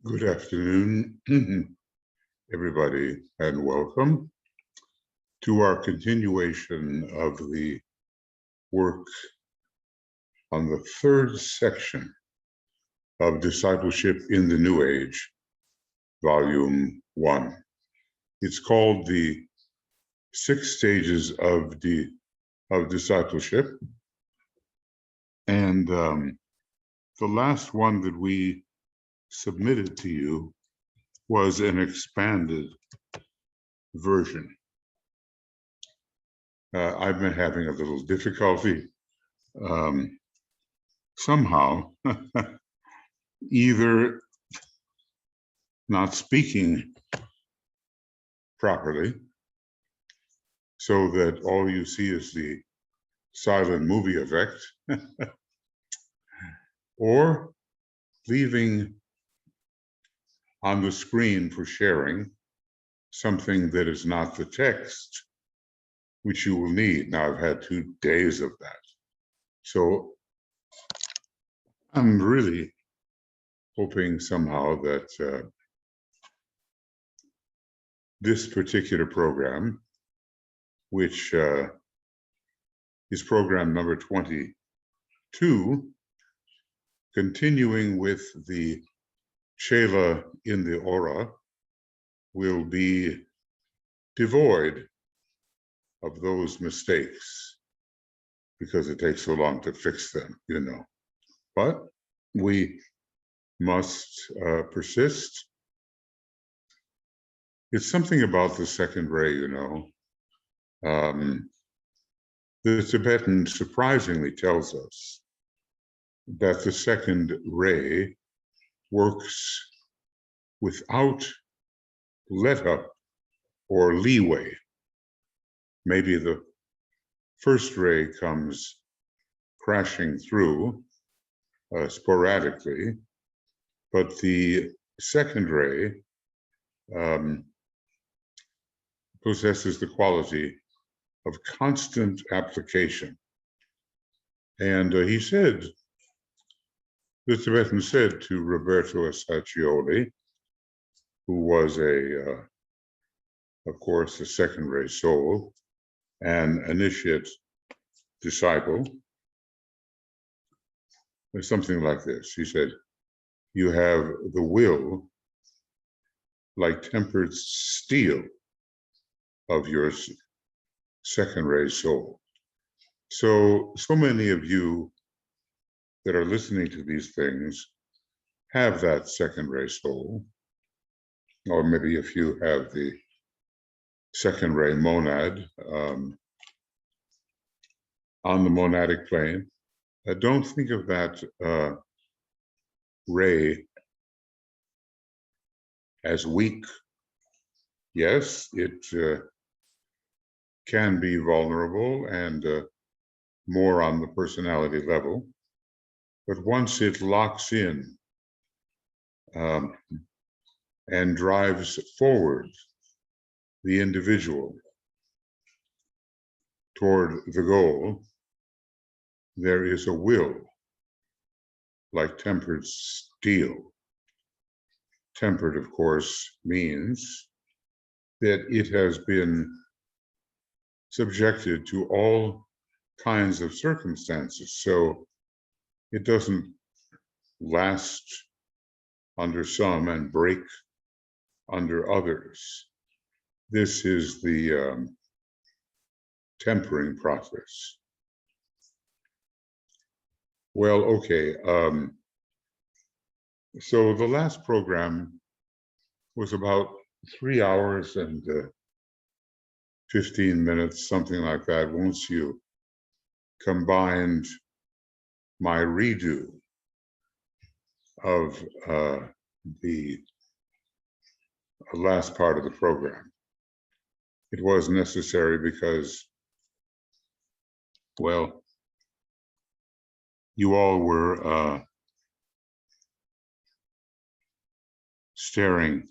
Good afternoon, everybody, and welcome to our continuation of the work on the third section of Discipleship in the New Age, Volume 1. It's called the 6 Stages of Discipleship. And the last one that we submitted to you was an expanded version. I've been having a little difficulty somehow either not speaking properly so that all you see is the silent movie effect, or leaving on the screen for sharing something that is not the text, which you will need. Now, I've had 2 days of that. So I'm really hoping somehow that this particular program, which is program number 22, continuing with the Shela in the aura, will be devoid of those mistakes because it takes so long to fix them, you know. But we must persist. It's something about the second ray, you know. The Tibetan surprisingly tells us that the second ray works without let up or leeway. Maybe the first ray comes crashing through sporadically, but the second ray possesses the quality of constant application. And he said, the Tibetan said to Roberto Assagioli, who was of course, a second ray soul, an initiate disciple, there's something like this. He said, you have the will like tempered steel of your second ray soul. So many of you that are listening to these things have that second ray soul, or maybe if you have the second ray monad on the monadic plane. Don't think of that ray as weak. Yes, it can be vulnerable and more on the personality level, but once it locks in and drives forward the individual toward the goal, there is a will like tempered steel. Tempered, of course, means that it has been subjected to all kinds of circumstances, so it doesn't last under some and break under others. This is the tempering process. Well, okay. So the last program was about 3 hours and 15 minutes, something like that, once you combined my redo of the last part of the program. It was necessary because, well, you all were staring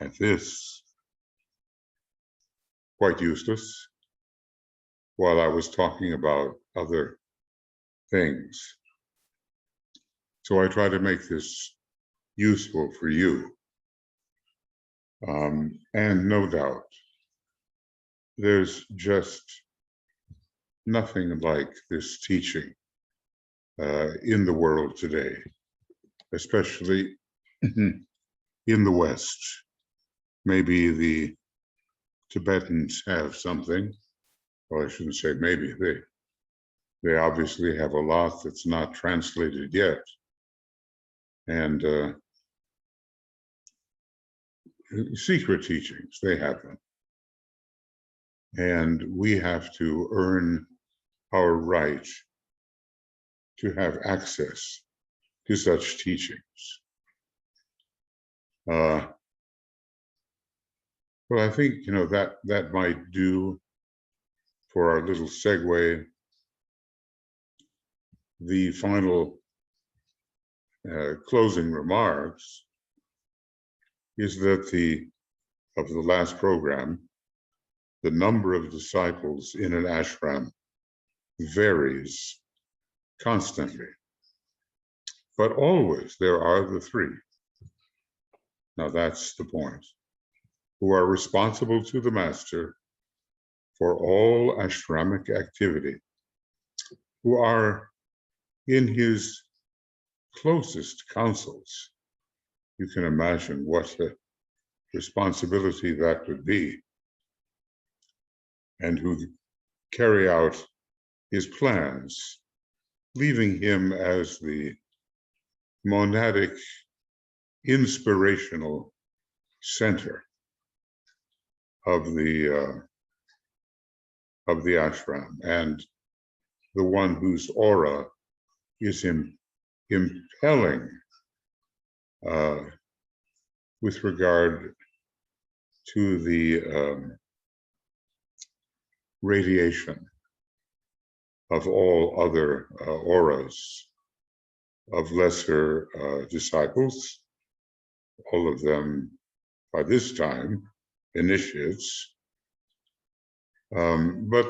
at this, quite useless, while I was talking about other things. So I try to make this useful for you. And no doubt, there's just nothing like this teaching in the world today, especially in the West. Maybe the Tibetans have something. Well, I shouldn't say maybe. They obviously have a lot that's not translated yet. And secret teachings, they have them. And we have to earn our right to have access to such teachings. Well, I think, that might do for our little segue. The final closing remarks is that of the last program, the number of disciples in an ashram varies constantly, but always there are the three. Now that's the point, who are responsible to the master for all ashramic activity, who are in his closest counsels. You can imagine what a responsibility that would be, and who carry out his plans, leaving him as the monadic inspirational center of the ashram, and the one whose aura is impelling with regard to the radiation of all other auras of lesser disciples, all of them by this time initiates. But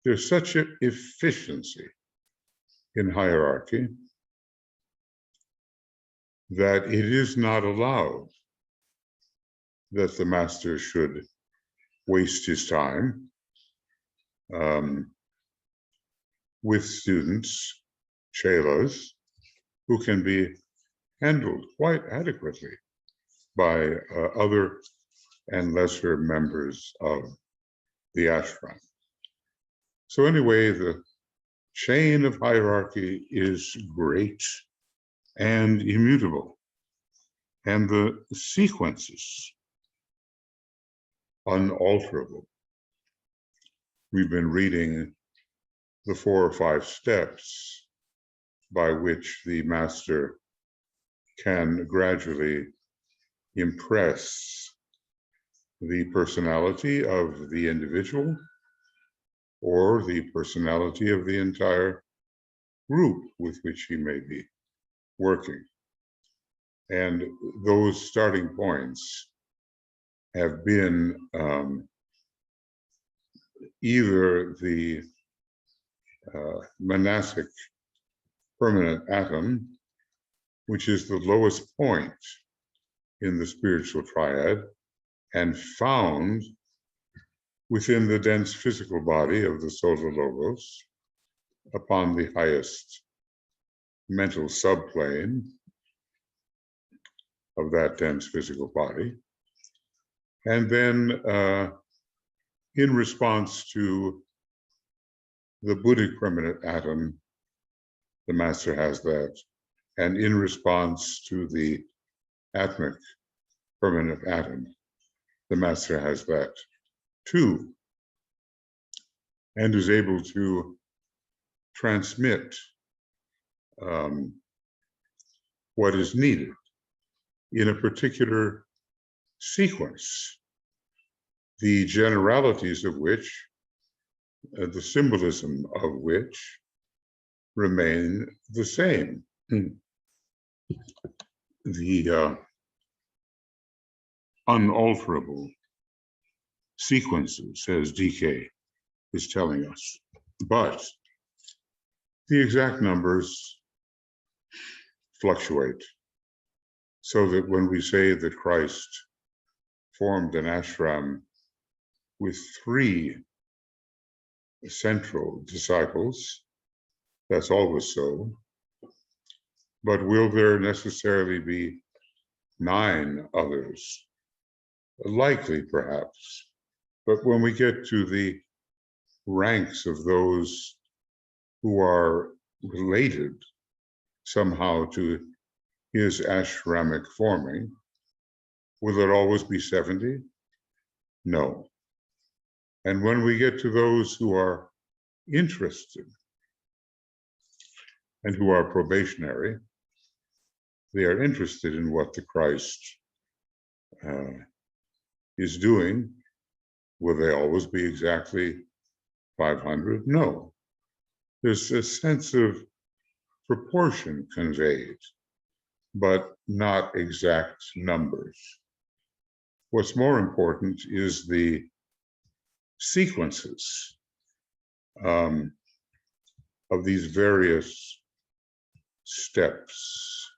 there's such an efficiency in hierarchy that it is not allowed that the master should waste his time with students, chelas, who can be handled quite adequately by other and lesser members of the ashram. So anyway, the chain of hierarchy is great and immutable, and the sequences unalterable. We've been reading the 4 or 5 steps by which the master can gradually impress the personality of the individual or the personality of the entire group with which he may be working. And those starting points have been either the monastic permanent atom, which is the lowest point in the spiritual triad and found within the dense physical body of the Solar Logos upon the highest mental subplane of that dense physical body. And then in response to the Buddhic permanent atom, the master has that. And in response to the Atmic permanent atom, the master has that too, and is able to transmit what is needed in a particular sequence, the generalities of which, the symbolism of which remain the same. The unalterable sequences, as DK is telling us, but the exact numbers fluctuate. So that when we say that Christ formed an ashram with 3 central disciples, that's always so. But will there necessarily be 9 others? Likely, perhaps. But when we get to the ranks of those who are related somehow to his ashramic forming, will it always be 70? No. And when we get to those who are interested and who are probationary, they are interested in what the Christ is doing. Will they always be exactly 500? No. There's a sense of proportion conveyed, but not exact numbers. What's more important is the sequences of these various steps.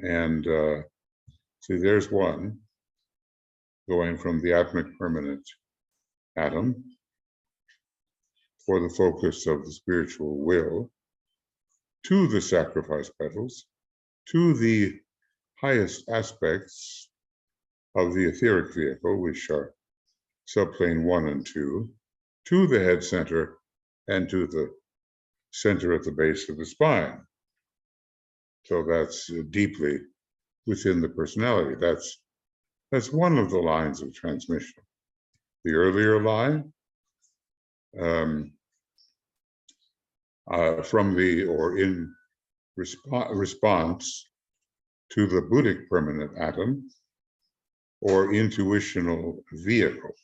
And see, there's one going from the atmic permanent atom for the focus of the spiritual will to the sacrifice petals, to the highest aspects of the etheric vehicle, which are subplane 1 and 2, to the head center and to the center at the base of the spine. So that's deeply within the personality. That's one of the lines of transmission. The earlier line from the or in response to the Buddhic permanent atom or intuitional vehicle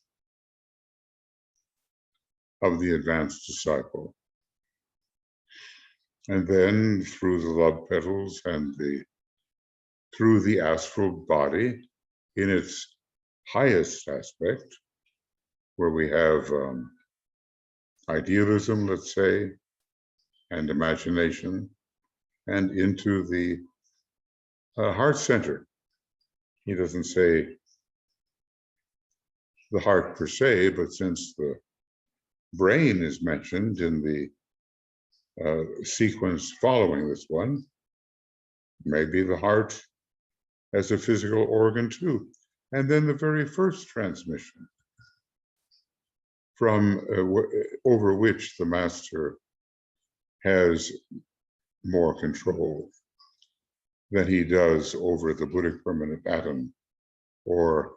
of the advanced disciple. And then through the love petals and through the astral body in its highest aspect, where we have idealism, let's say, and imagination, and into the heart center. He doesn't say the heart per se, but since the brain is mentioned in the sequence following this one, maybe the heart as a physical organ too. And then the very first transmission from over which the master has more control than he does over the Buddhic permanent atom or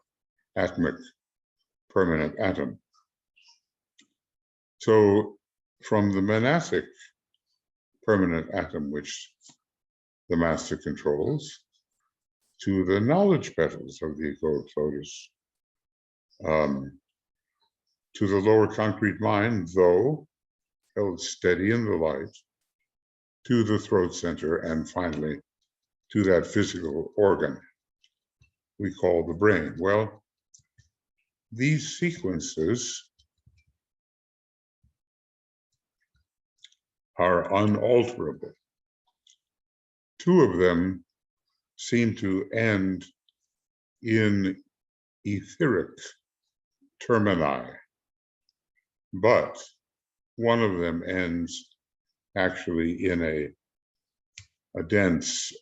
atmic permanent atom. So from the monastic permanent atom, which the master controls, to the knowledge petals of the egoic lotus, to the lower concrete mind, though held steady in the light, to the throat center, and finally to that physical organ we call the brain. Well, these sequences are unalterable. 2 of them seem to end in etheric termini, but one of them ends actually in a dense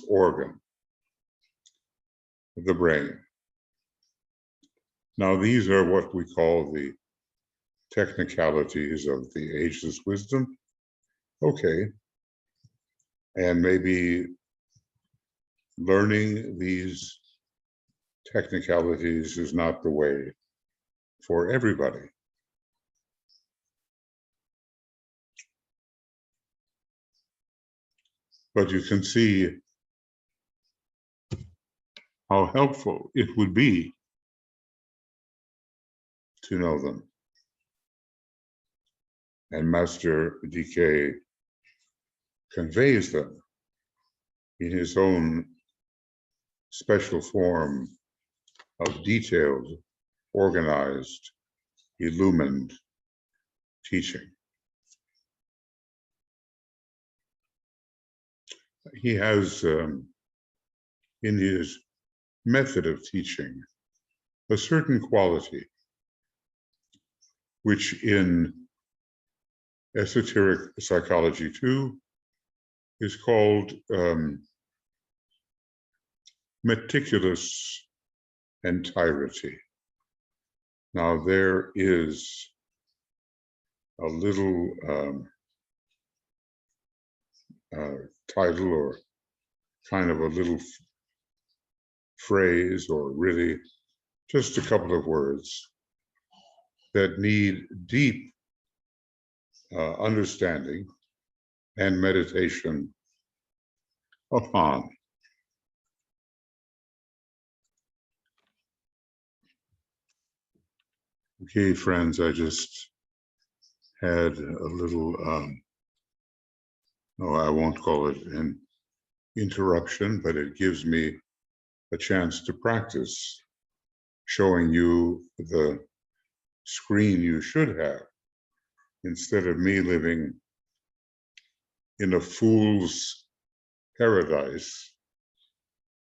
organ, the brain. Now, these are what we call the technicalities of the ageless wisdom. Okay. And maybe learning these technicalities is not the way for everybody. But you can see how helpful it would be to know them. And Master DK conveys them in his own special form of detailed, organized, illumined teaching. he has, in his method of teaching, a certain quality which in esoteric psychology too is called meticulous entirety. Now there is a little title or kind of a little phrase, or really just a couple of words that need deep understanding and meditation upon. Okay, friends, I just had a little, no, I won't call it an interruption, but it gives me a chance to practice showing you the screen you should have, instead of me living in a fool's paradise,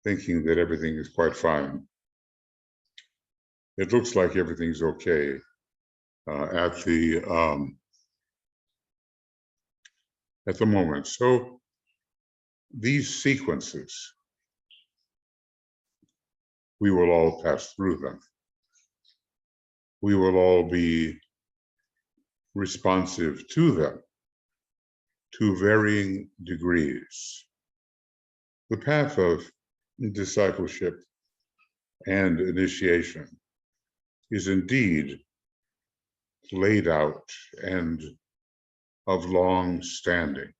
thinking that everything is quite fine. It looks like everything's okay at the moment. So these sequences, we will all pass through them. We will all be responsive to them to varying degrees. The path of discipleship and initiation is indeed laid out and of long standing.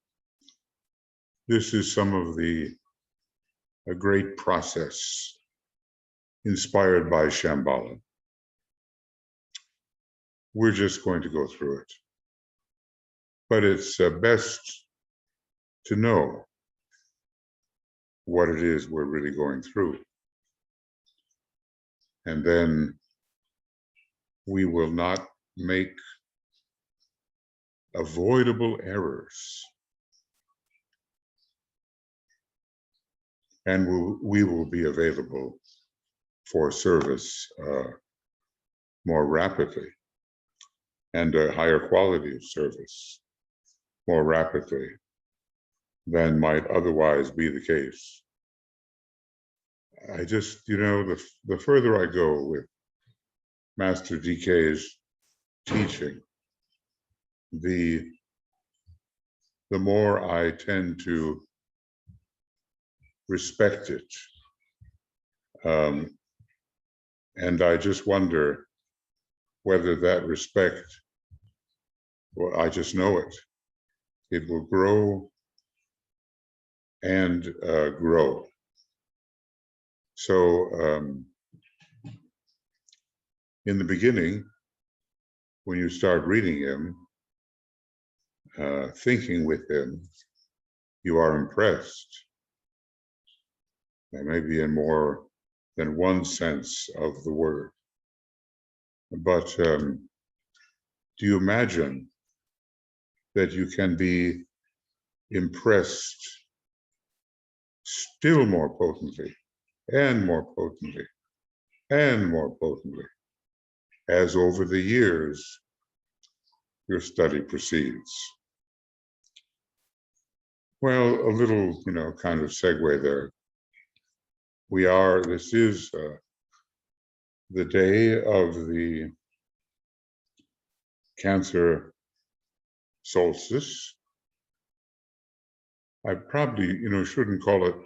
This is some of a great process inspired by Shambhala. We're just going to go through it. But it's best to know what it is we're really going through. And then we will not make avoidable errors. And we will be available for service more rapidly, and a higher quality of service more rapidly than might otherwise be the case. I just, the further I go with Master DK's teaching, the more I tend to respect it. And I just wonder whether that respect, well, I just know it. It will grow and grow. So in the beginning, when you start reading him, thinking with him, you are impressed. And maybe in more than one sense of the word. But do you imagine that you can be impressed still more potently and more potently and more potently as over the years your study proceeds? Well, a little, kind of segue there. This is the day of the Cancer solstice. I probably, shouldn't call it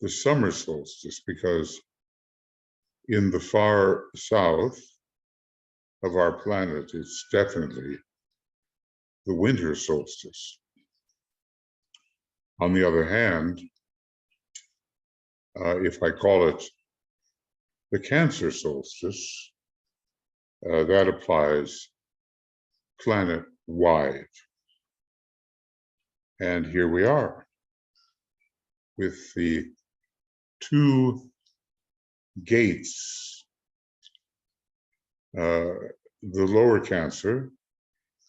the summer solstice, because in the far south of our planet, it's definitely the winter solstice. On the other hand, if I call it the Cancer solstice, that applies planet-wide. And here we are with the two gates, the lower Cancer,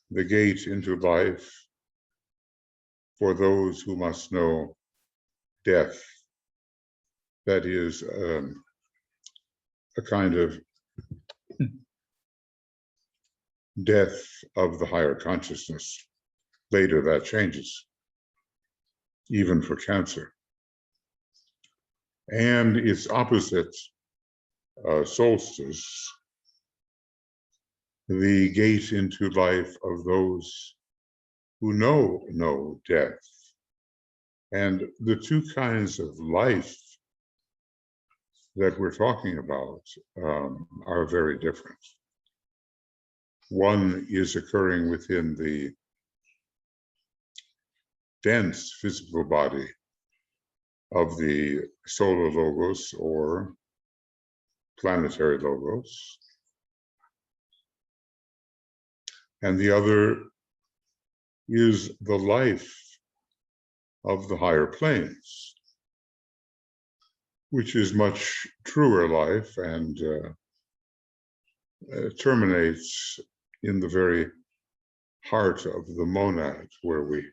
the gate into life for those who must know death that is a kind of death of the higher consciousness. Later that changes, even for cancer. And its opposite, solstice, the gate into life of those who know no death. And the two kinds of life that we're talking about are very different. One is occurring within the dense physical body of the solar logos or planetary logos, and the other is the life of the higher planes, which is much truer life and terminates in the very heart of the monad, where we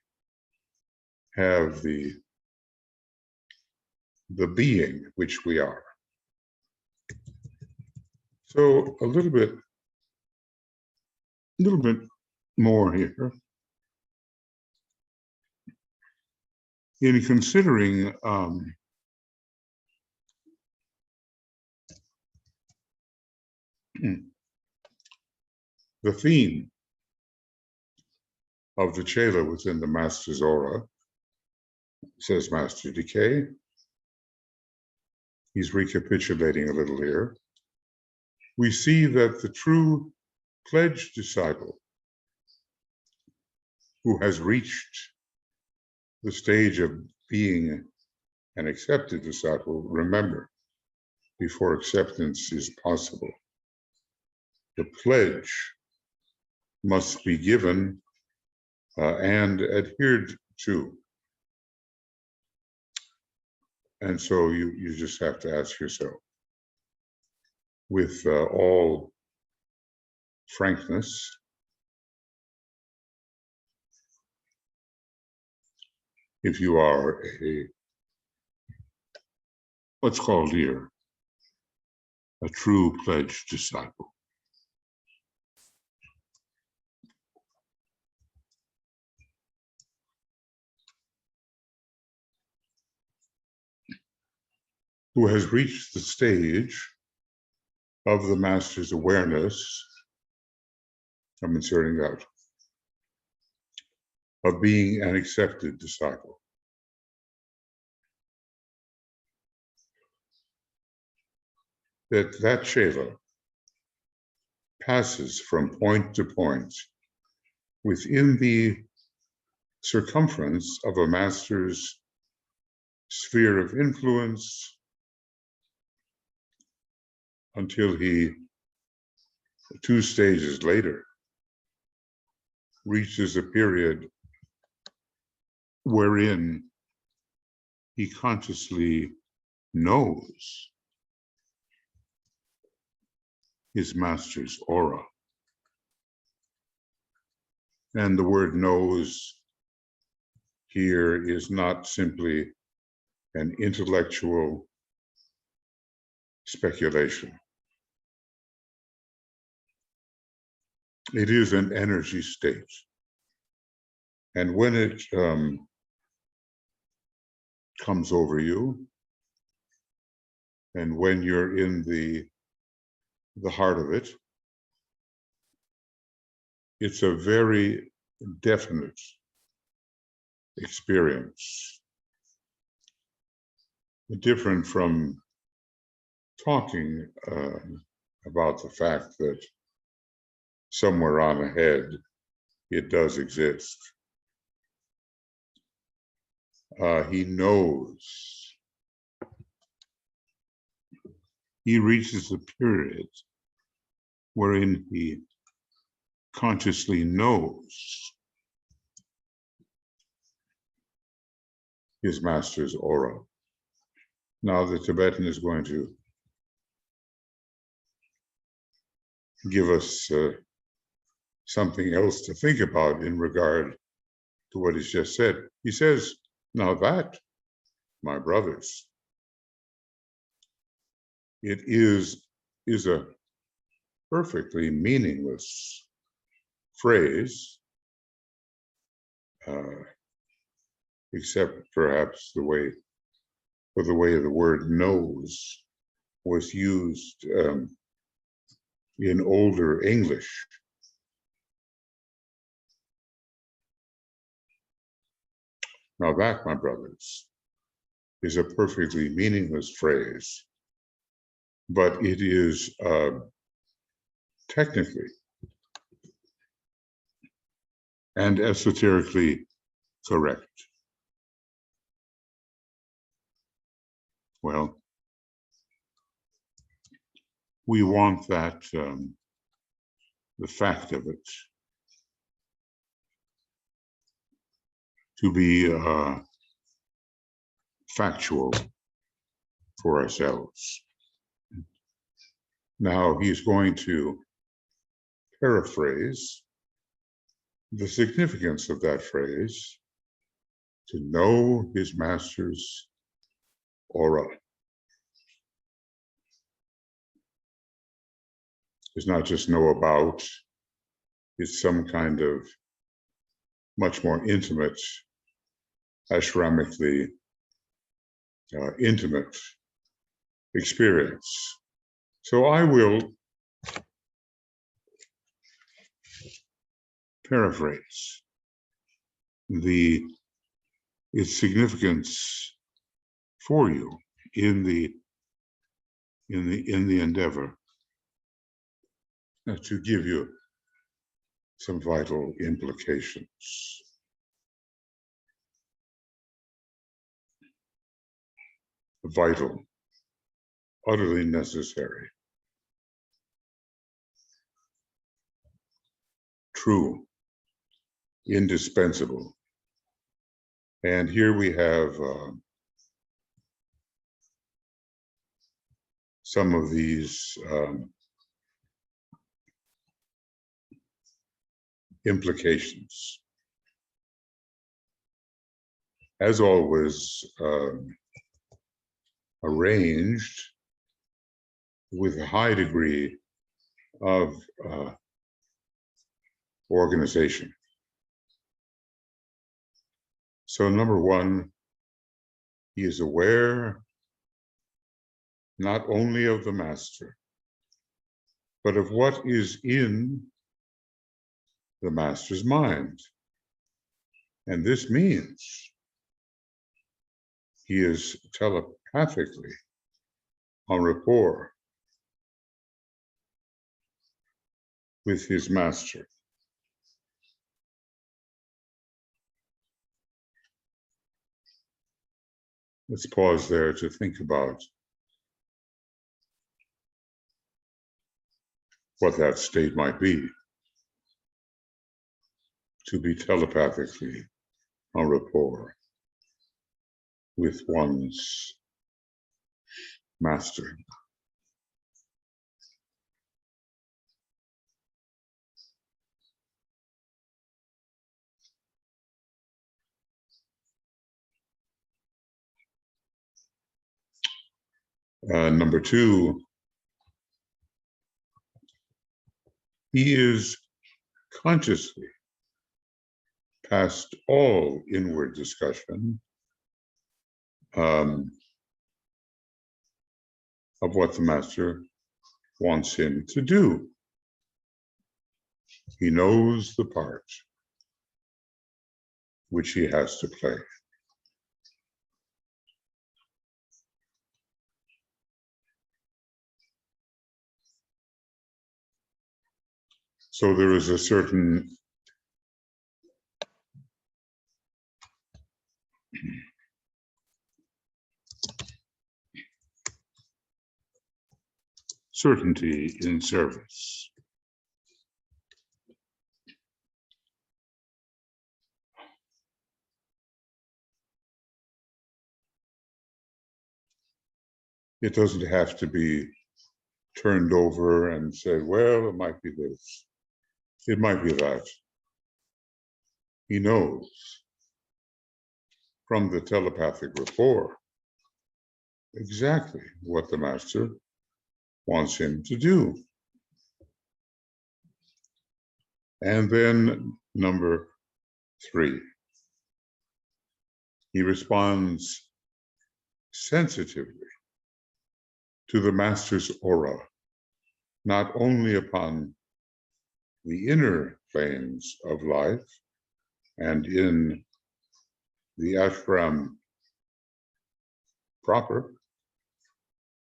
have the being which we are. So a little bit more here. In considering the theme of the Chela within the Master's aura, says Master Decay. He's recapitulating a little here. We see that the true pledged disciple who has reached the stage of being an accepted disciple, remember, before acceptance is possible, the pledge must be given and adhered to. And so you just have to ask yourself, with all frankness, if you are what's called here a true pledged disciple. Who has reached the stage of the Master's awareness, I'm inserting that, of being an accepted disciple. That Chela passes from point to point within the circumference of a Master's sphere of influence until he, 2 stages later, reaches a period wherein he consciously knows his Master's aura. And the word knows here is not simply an intellectual speculation. It is an energy state. And when it comes over you, and when you're in the heart of it, it's a very definite experience, different from talking about the fact that somewhere on ahead it does exist. He knows. He reaches a period wherein he consciously knows his Master's aura. Now the Tibetan is going to give us something else to think about in regard to what he's just said. He says, now that my brothers, it is a perfectly meaningless phrase, except perhaps the way the word knows was used in older English. Now that, my brothers, is a perfectly meaningless phrase, but it is technically and esoterically correct. Well, we want that, the fact of it, to be factual for ourselves. Now he's going to paraphrase the significance of that phrase, to know his master's aura. It's not just know about, it's some kind of much more intimate, ashramically intimate experience. So I will paraphrase its significance for you in the endeavor to give you some vital implications. Vital, utterly necessary, true, indispensable. And here we have some of these implications. As always, arranged with a high degree of organization. So number one, he is aware not only of the master, but of what is in the master's mind. And this means he is telepathically en rapport with his master. Let's pause there to think about what that state might be, to be telepathically en rapport with one's master. Number two, he is consciously past all inward discussion of what the master wants him to do. He knows the part which he has to play. So there is a certain certainty in service. It doesn't have to be turned over and said, well, it might be this, it might be that. He knows from the telepathic rapport exactly what the master wants him to do. And then number 3, he responds sensitively to the master's aura, not only upon the inner planes of life and in the ashram proper,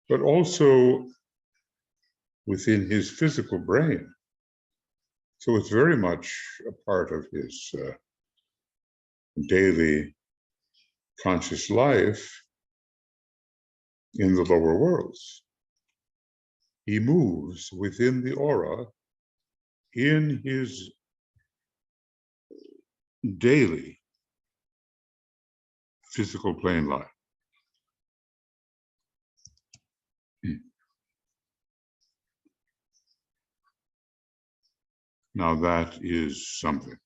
but also within his physical brain. So it's very much a part of his daily conscious life in the lower worlds. He moves within the aura in his daily physical plane life. Now that is something.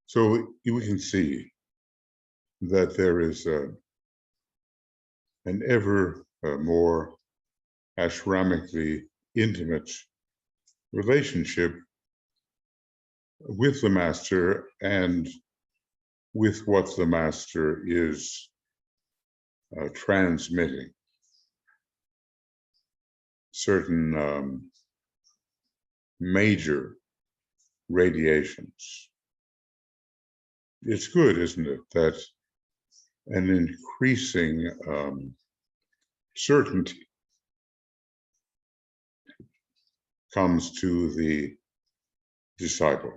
So we can see that there is an ever more ashramically intimate relationship with the master and with what the master is transmitting. Certain major radiations. It's good, isn't it, that an increasing certainty comes to the disciple.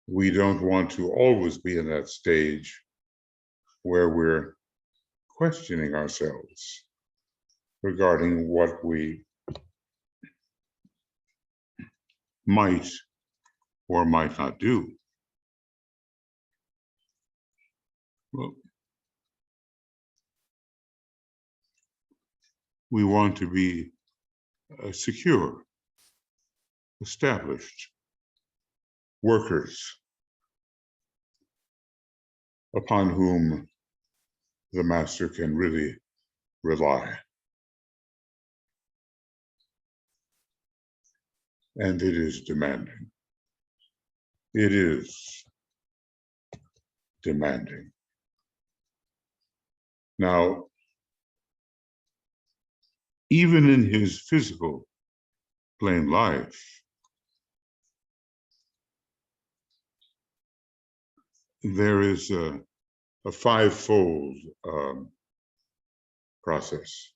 We don't want to always be in that stage where we're questioning ourselves regarding what we might or might not do. Well, we want to be secure, established workers upon whom the master can really rely. And it is demanding. It is demanding. Now, even in his physical plane life, there is a fivefold process.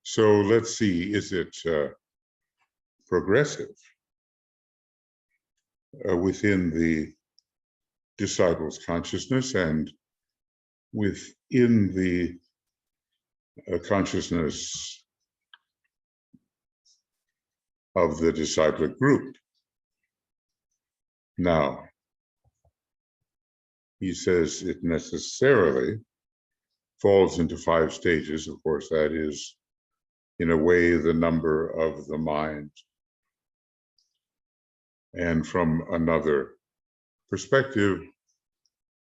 So let's see, is it progressive within the disciple's consciousness and within the consciousness of the disciple group? Now, he says it necessarily falls into 5 stages. Of course, that is, in a way, the number of the mind. And from another perspective,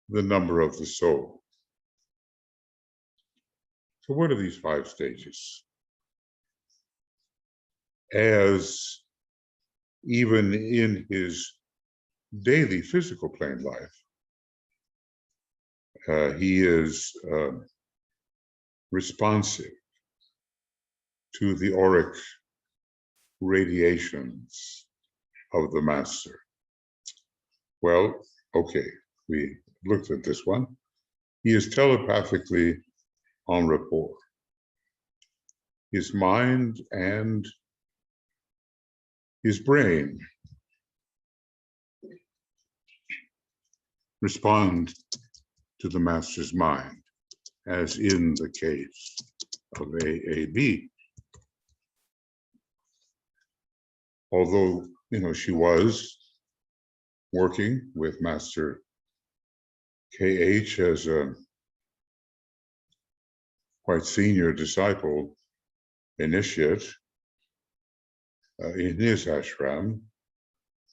the number of the soul. So what are these 5 stages? As even in his daily physical plane life, he is responsive to the auric radiations of the master. Well, okay, we looked at this one. He is telepathically en rapport. His mind and his brain respond to the master's mind, as in the case of AAB. Although, she was working with Master KH as a quite senior disciple initiate in his ashram,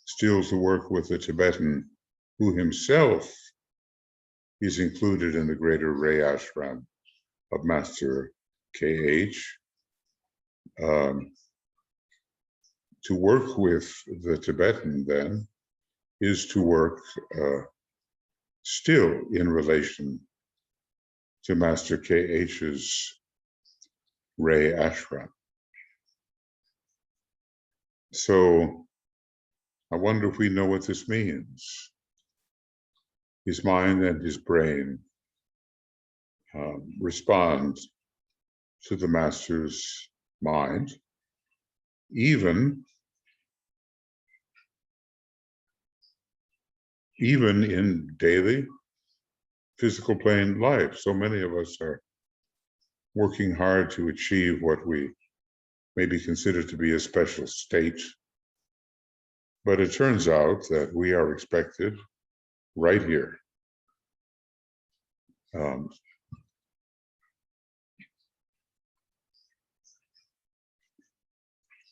still to work with the Tibetan who himself is included in the greater Ray ashram of Master KH. To work with the Tibetan then is to work still in relation to Master KH's Ray ashram. So I wonder if we know what this means. His mind and his brain respond to the master's mind, even in daily physical plane life. So many of us are working hard to achieve what we may be considered to be a special state. But it turns out that we are expected right here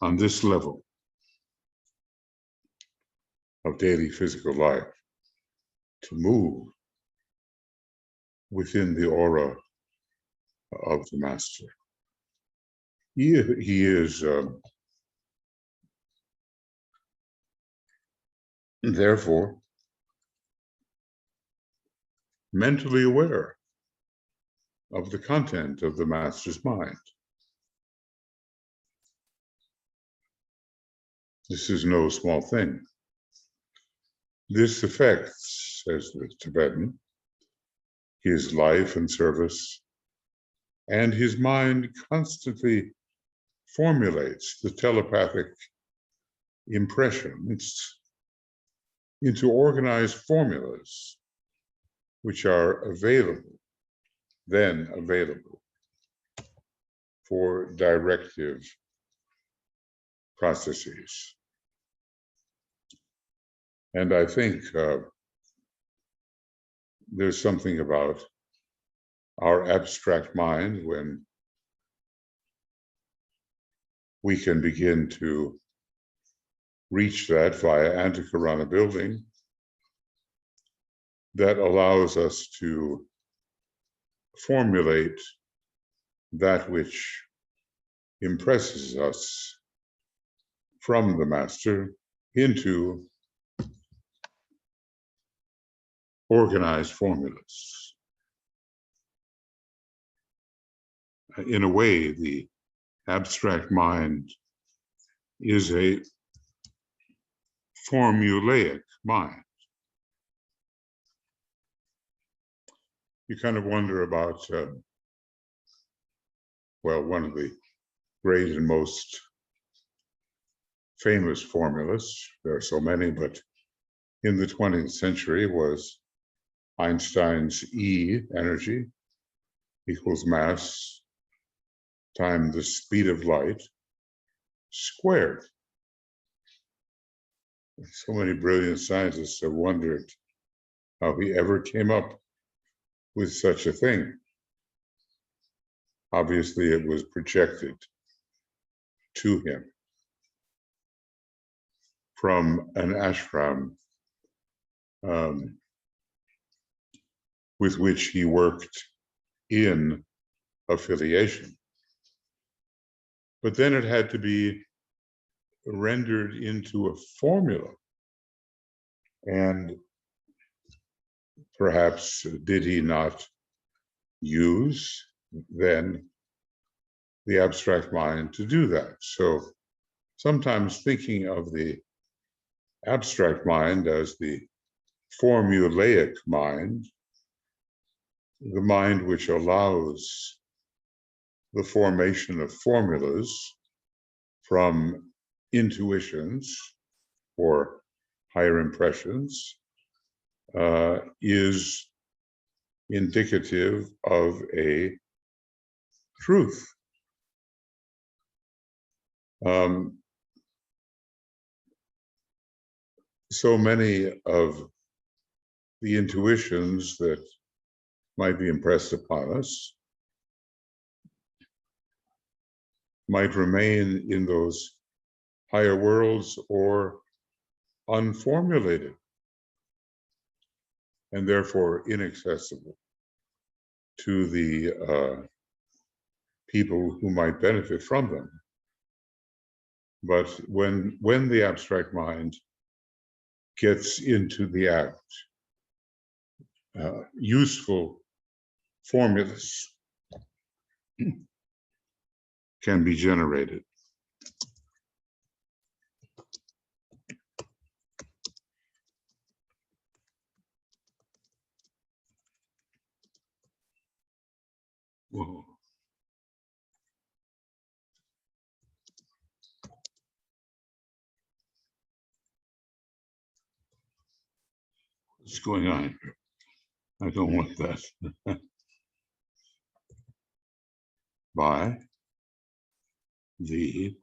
on this level of daily physical life to move within the aura of the master. He is therefore mentally aware of the content of the master's mind. This is no small thing. This affects, says the Tibetan, his life and service, and his mind constantly formulates the telepathic impressions into organized formulas which are then available for directive processes. And I think there's something about our abstract mind when we can begin to reach that via Antakarana building that allows us to formulate that which impresses us from the master into organized formulas. In a way, the abstract mind is a formulaic mind. You kind of wonder about, one of the great and most famous formulas, there are so many, but in the 20th century was Einstein's E, energy, equals mass times the speed of light squared. So many brilliant scientists have wondered how he ever came up with such a thing. Obviously, it was projected to him from an ashram with which he worked in affiliation. But then it had to be rendered into a formula. And perhaps did he not use then the abstract mind to do that? So sometimes thinking of the abstract mind as the formulaic mind, the mind which allows the formation of formulas from intuitions or higher impressions, is indicative of a truth. So many of the intuitions that might be impressed upon us might remain in those higher worlds or unformulated, and therefore inaccessible to the people who might benefit from them. But when the abstract mind gets into the act, useful formulas can be generated. Whoa. What's going on here? I don't want that. By the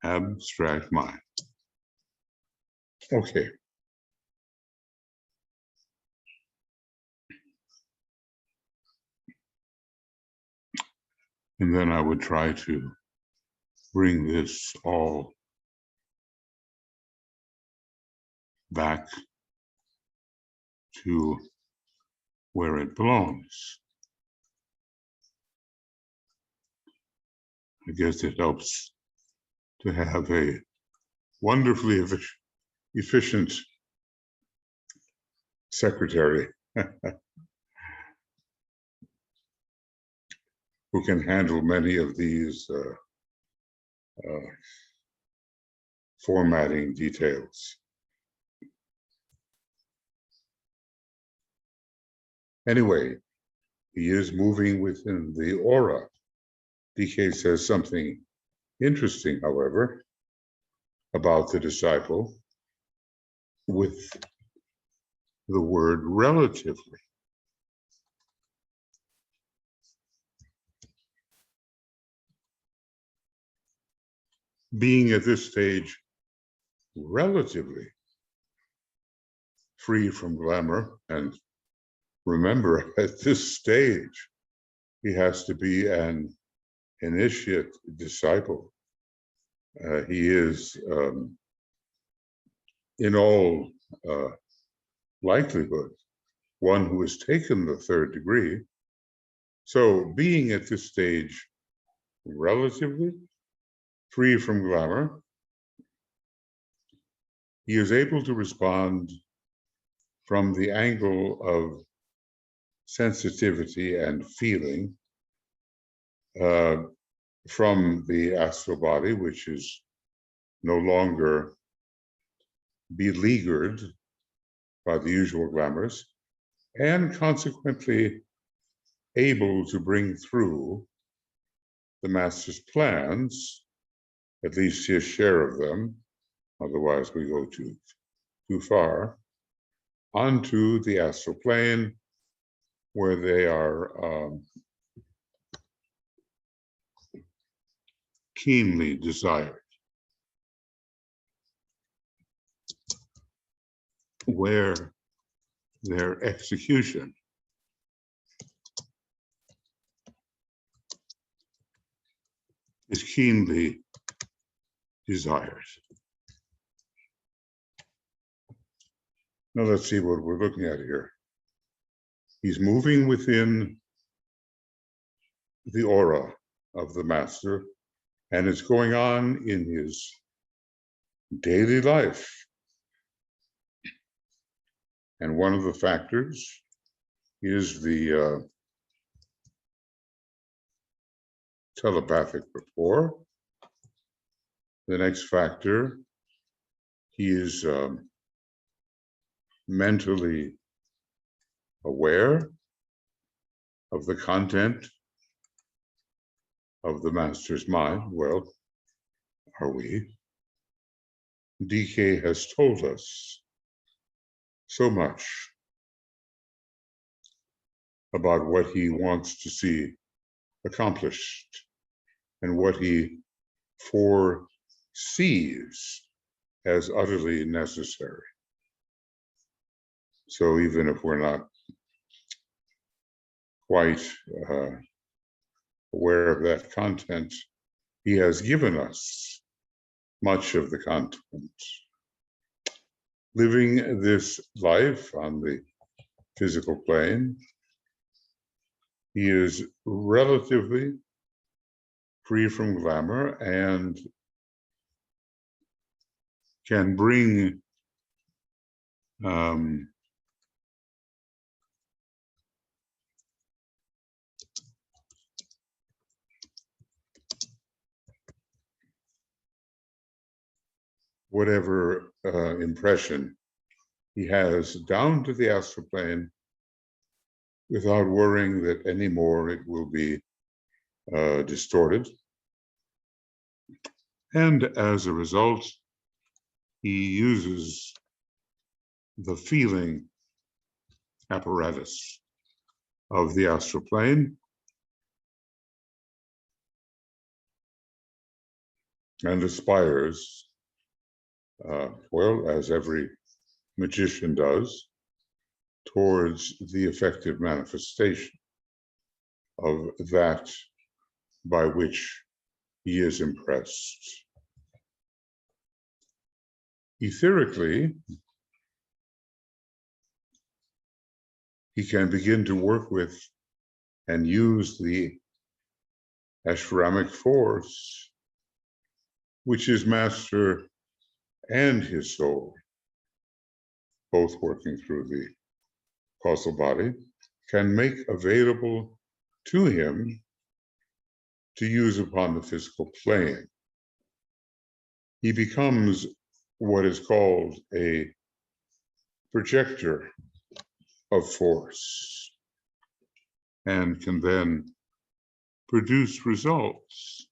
abstract mind. Okay. And then I would try to bring this all back to where it belongs. I guess it helps to have a wonderfully efficient secretary who can handle many of these formatting details. Anyway, he is moving within the aura. DK says something interesting, however, about the disciple with the word relatively. Being at this stage relatively free from glamour, and remember, at this stage, he has to be an initiate disciple. He is, in all likelihood, one who has taken the third degree. So being at this stage relatively free from glamour, he is able to respond from the angle of sensitivity and feeling from the astral body, which is no longer beleaguered by the usual glamours, and consequently able to bring through the master's plans, at least his share of them, otherwise we go too far, onto the astral plane, where they are keenly desired, where their execution is keenly desired. Now let's see what we're looking at here. He's moving within the aura of the master, and it's going on in his daily life. And one of the factors is the telepathic rapport. The next factor, he is mentally aware of the content of the master's mind? Well, are we? DK has told us so much about what he wants to see accomplished and what he foresees as utterly necessary. So even if we're not quite aware of that content, he has given us much of the content. Living this life on the physical plane, he is relatively free from glamour and can bring whatever impression he has down to the astral plane without worrying that anymore it will be distorted. And as a result, he uses the feeling apparatus of the astral plane and aspires, well, as every magician does, towards the effective manifestation of that by which he is impressed. Etherically, he can begin to work with and use the ashramic force, which his master and his soul, both working through the causal body, can make available to him to use upon the physical plane. He becomes what is called a projector of force and can then produce results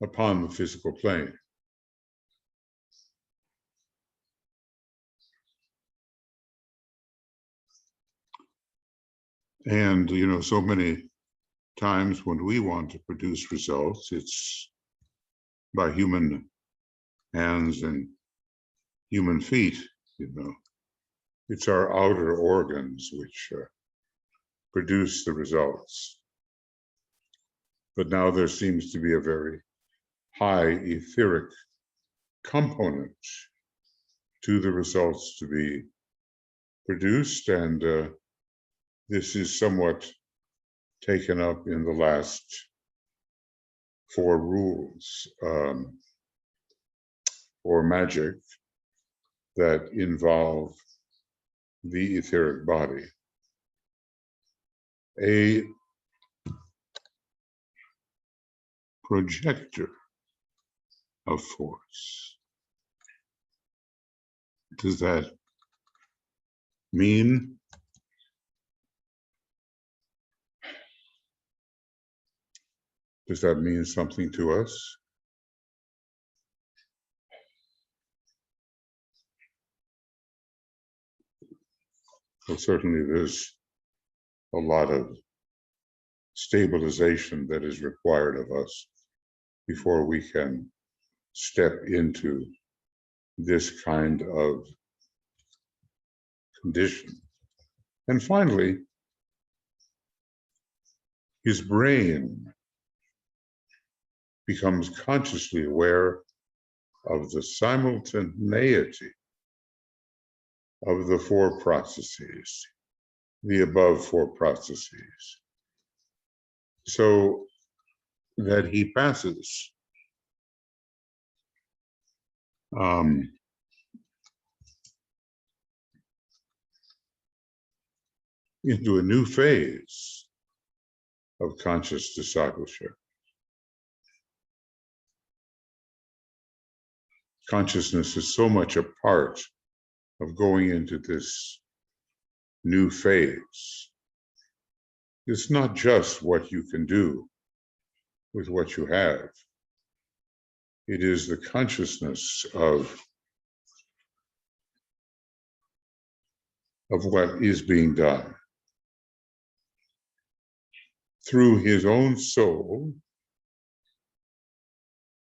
upon the physical plane. And, you know, so many times when we want to produce results, it's by human hands and human feet, you know. It's our outer organs which produce the results. But now there seems to be a very high etheric component to the results to be produced, and this is somewhat taken up in the last 4 rules or magic that involve the etheric body. A projector of force. Does that mean something to us? Well, certainly there's a lot of stabilization that is required of us before we can step into this kind of condition. And finally, his brain becomes consciously aware of the simultaneity of the 4 processes, the above 4 processes, so that he passes into a new phase of conscious discipleship. consciousness is so much a part of going into this new phase. It's not just what you can do with what you have. It is the consciousness of what is being done through his own soul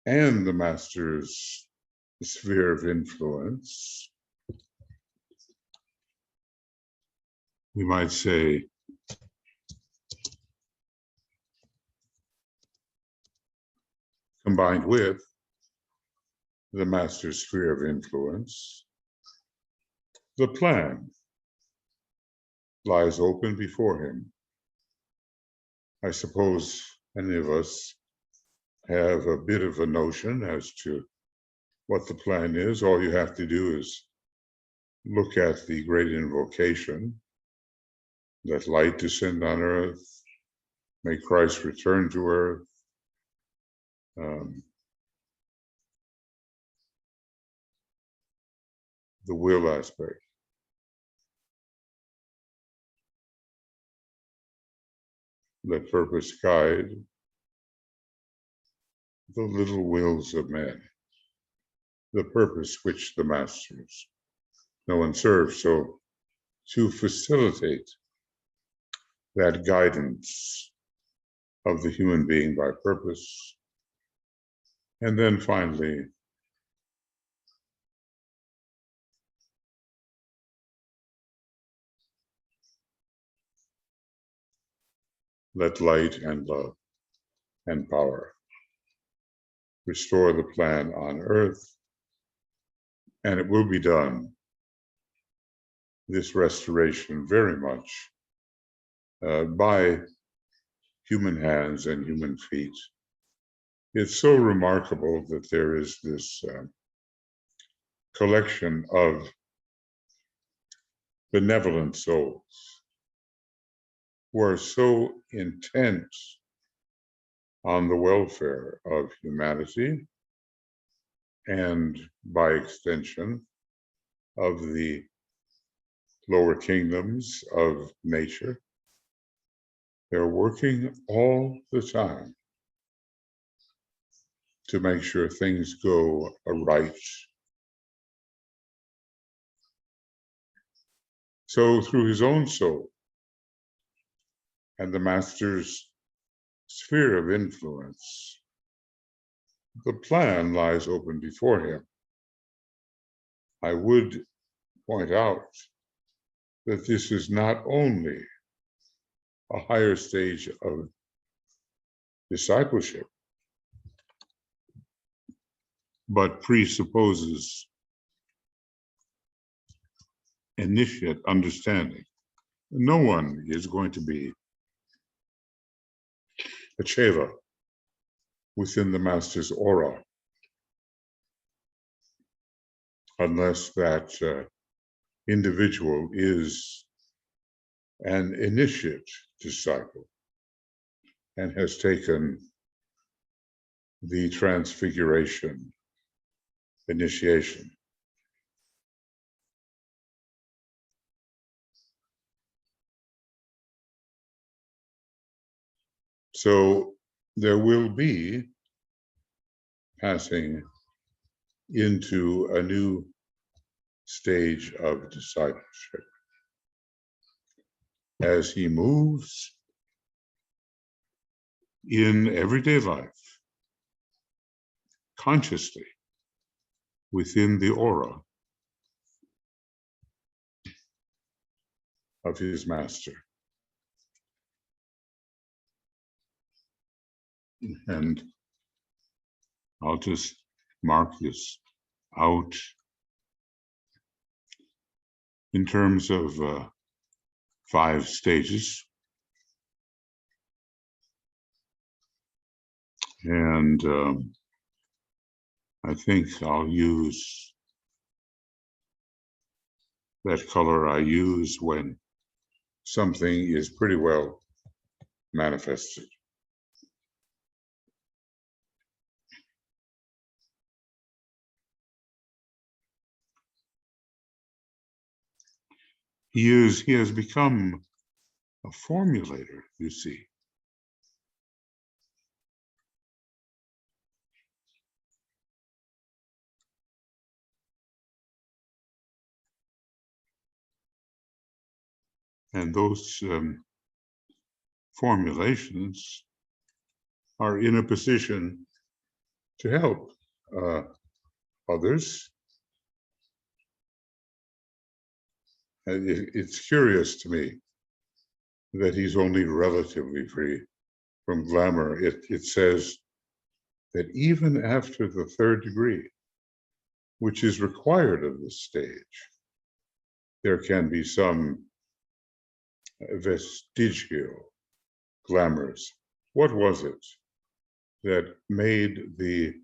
and the master's sphere of influence. We might say, combined with the master's sphere of influence, the plan lies open before him. I suppose any of us have a bit of a notion as to what the plan is. All you have to do is look at the great invocation, let light descend on earth, may Christ return to earth. The will aspect. Let purpose guide the little wills of men, the purpose which the masters no one serves. So to facilitate that guidance of the human being by purpose, and then finally let light and love and power restore the plan on earth, and it will be done, this restoration, very much by human hands and human feet. It's so remarkable that there is this collection of benevolent souls who are so intent on the welfare of humanity and, by extension, of the lower kingdoms of nature. They're working all the time to make sure things go aright. So through his own soul and the master's sphere of influence, the plan lies open before him. I would point out that this is not only a higher stage of discipleship, but presupposes initiate understanding. No one is going to be a chela within the master's aura unless that individual is an initiate disciple and has taken the transfiguration initiation. So there will be passing into a new stage of discipleship as he moves in everyday life consciously within the aura of his master. And I'll just mark this out in terms of 5 stages. And I think I'll use that color I use when something is pretty well manifested. He has become a formulator, you see. And those formulations are in a position to help others. And it's curious to me that he's only relatively free from glamour. It says that even after the third degree, which is required of this stage, there can be some vestigial glamours. What was it that made the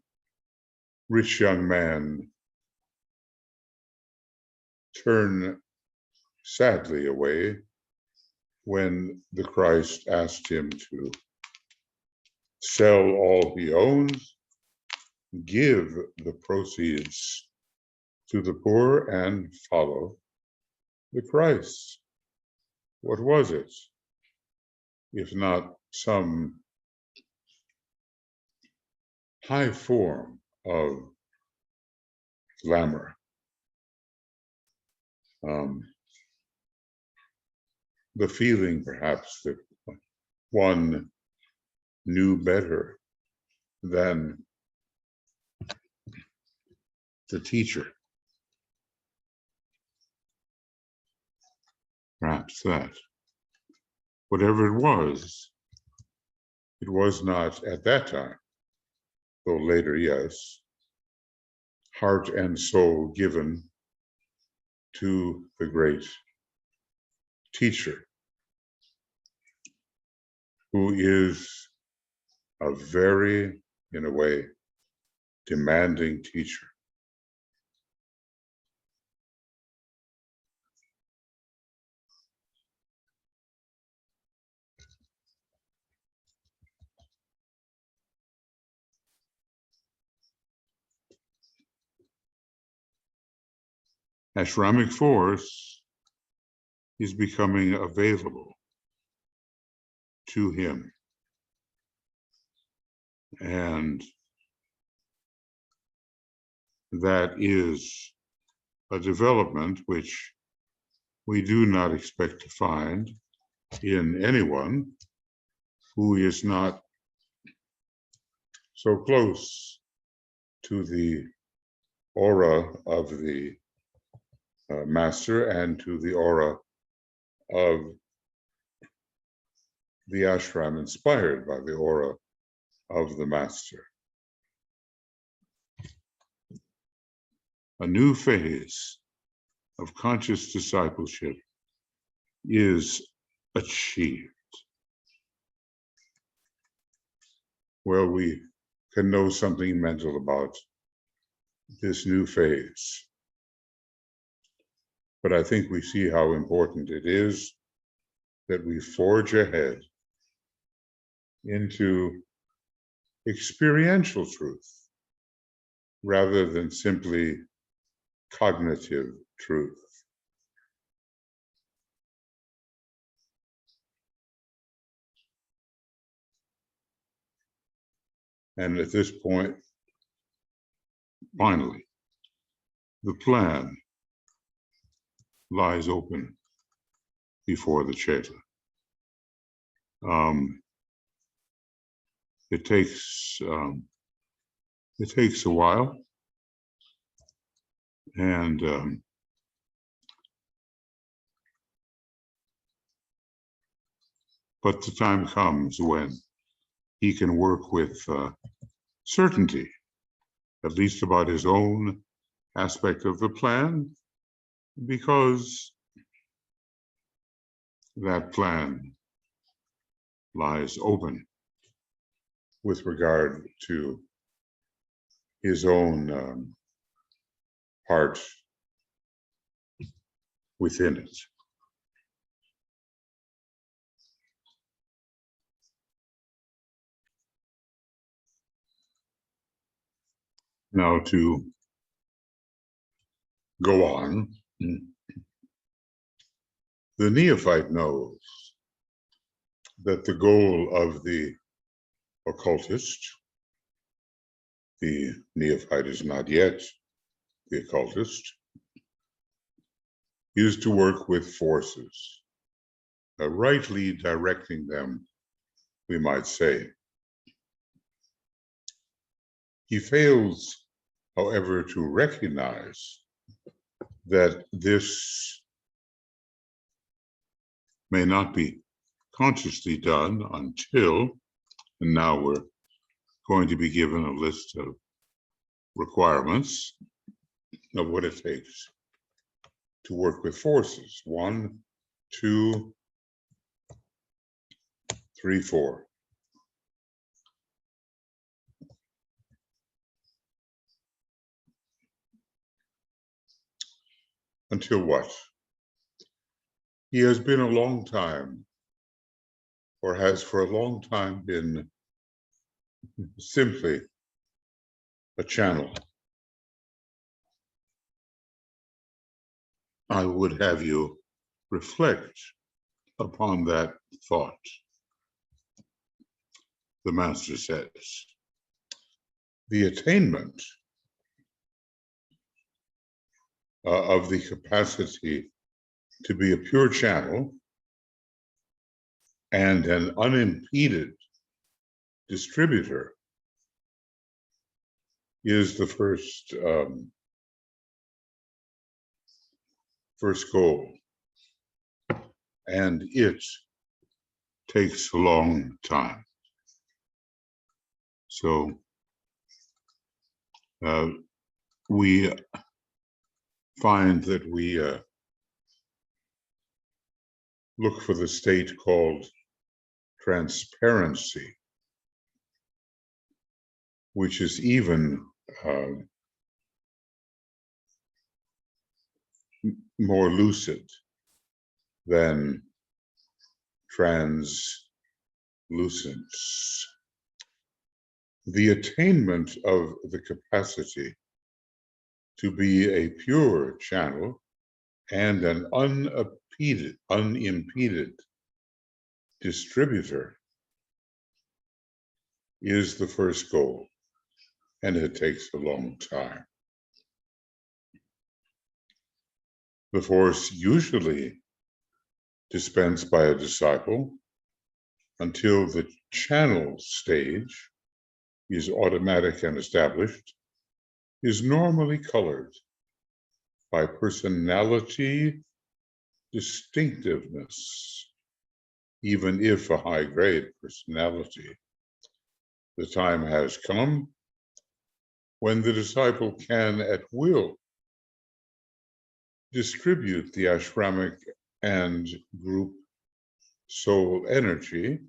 rich young man turn sadly away when the Christ asked him to sell all he owns, give the proceeds to the poor, and follow the Christ? What was it, if not some high form of glamour? The feeling, perhaps, that one knew better than the teacher. Perhaps that. Whatever it was not at that time, though later, yes, heart and soul given to the great teacher, who is a very, in a way, demanding teacher. Ashramic force is becoming available to him. And that is a development which we do not expect to find in anyone who is not so close to the aura of the master and to the aura of the ashram inspired by the aura of the master. A new phase of conscious discipleship is achieved. Well, we can know something mental about this new phase, but I think we see how important it is that we forge ahead into experiential truth rather than simply cognitive truth. And at this point, finally, the plan lies open before the Cheta. It takes a while, and but the time comes when he can work with certainty, at least about his own aspect of the plan, because that plan lies open with regard to his own heart within it. Now to go on, The neophyte knows that the goal of the occultist, the neophyte is not yet the occultist, is to work with forces, rightly directing them, we might say. He fails, however, to recognize that this may not be consciously done until, and now we're going to be given a list of requirements of what it takes to work with forces. 1, 2, 3, 4. Until what? He has been a long time, or has for a long time been simply a channel. I would have you reflect upon that thought. The master says, the attainment of the capacity to be a pure channel and an unimpeded distributor is the first goal, and it takes a long time. So we find that we look for the state called transparency, which is even more lucid than translucence. The attainment of the capacity to be a pure channel and an unimpeded distributor is the first goal, and it takes a long time. The force usually dispensed by a disciple until the channel stage is automatic and established is normally colored by personality distinctiveness, even if a high-grade personality. The time has come when the disciple can at will distribute the ashramic and group soul energy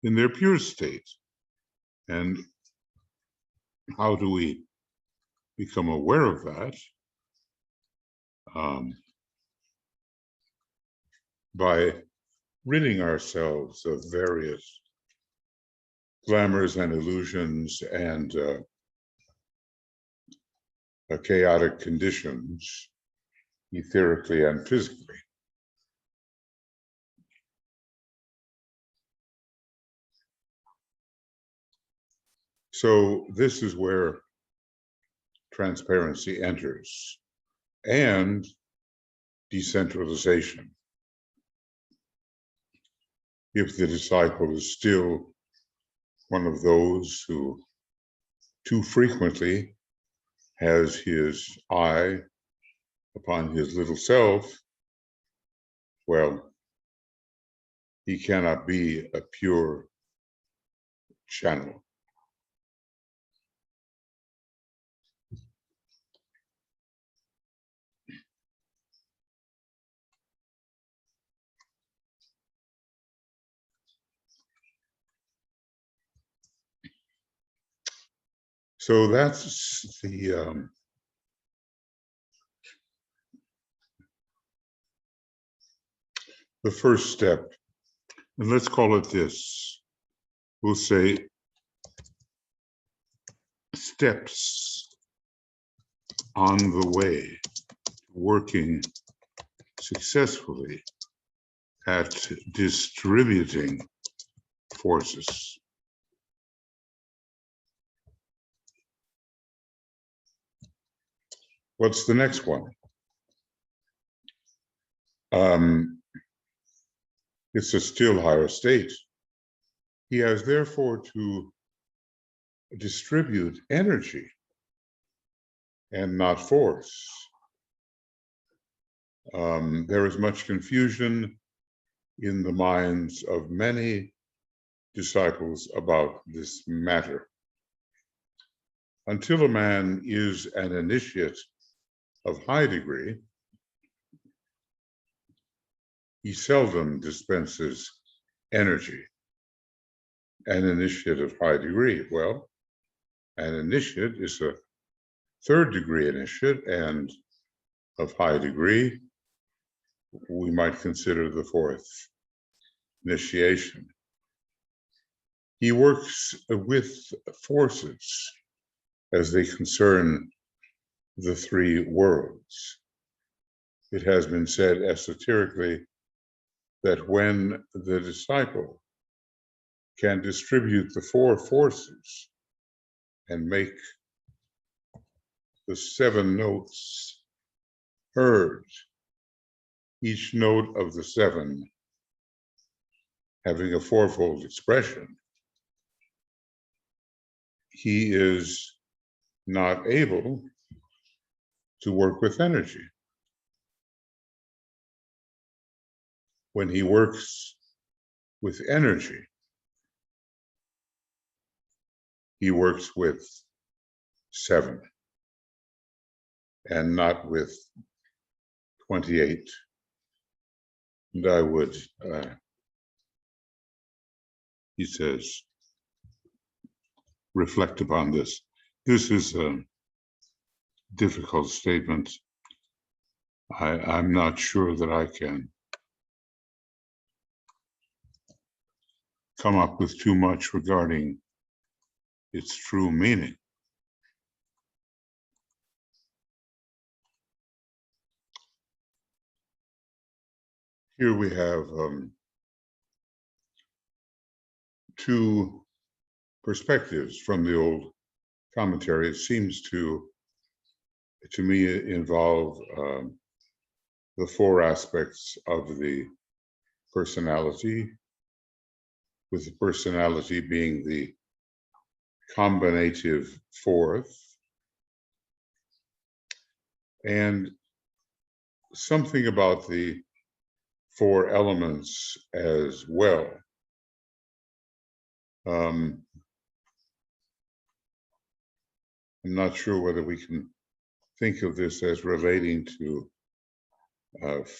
in their pure state. And how do we become aware of that? By ridding ourselves of various glamours and illusions and chaotic conditions, etherically and physically. So this is where transparency enters, and decentralization. If the disciple is still one of those who too frequently has his eye upon his little self, well, he cannot be a pure channel. So that's the first step, and let's call it this. We'll say steps on the way to working successfully at distributing forces. What's the next one? It's a still higher state. He has therefore to distribute energy and not force. There is much confusion in the minds of many disciples about this matter. Until a man is an initiate of high degree, he seldom dispenses energy. An initiate of high degree, well, an initiate is a third degree initiate, and of high degree, we might consider the fourth initiation. He works with forces as they concern the three worlds. It has been said esoterically that when the disciple can distribute the four forces and make the seven notes heard, each note of the seven having a fourfold expression, he is not able to work with energy. When he works with energy, he works with seven and not with 28. And I would, he says, reflect upon this. This is a difficult statement. I'm not sure that I can come up with too much regarding its true meaning. Here we have two perspectives from the old commentary. It seems to me involve the four aspects of the personality, with the personality being the combinative fourth, and something about the four elements as well. I'm not sure whether we can think of this as relating to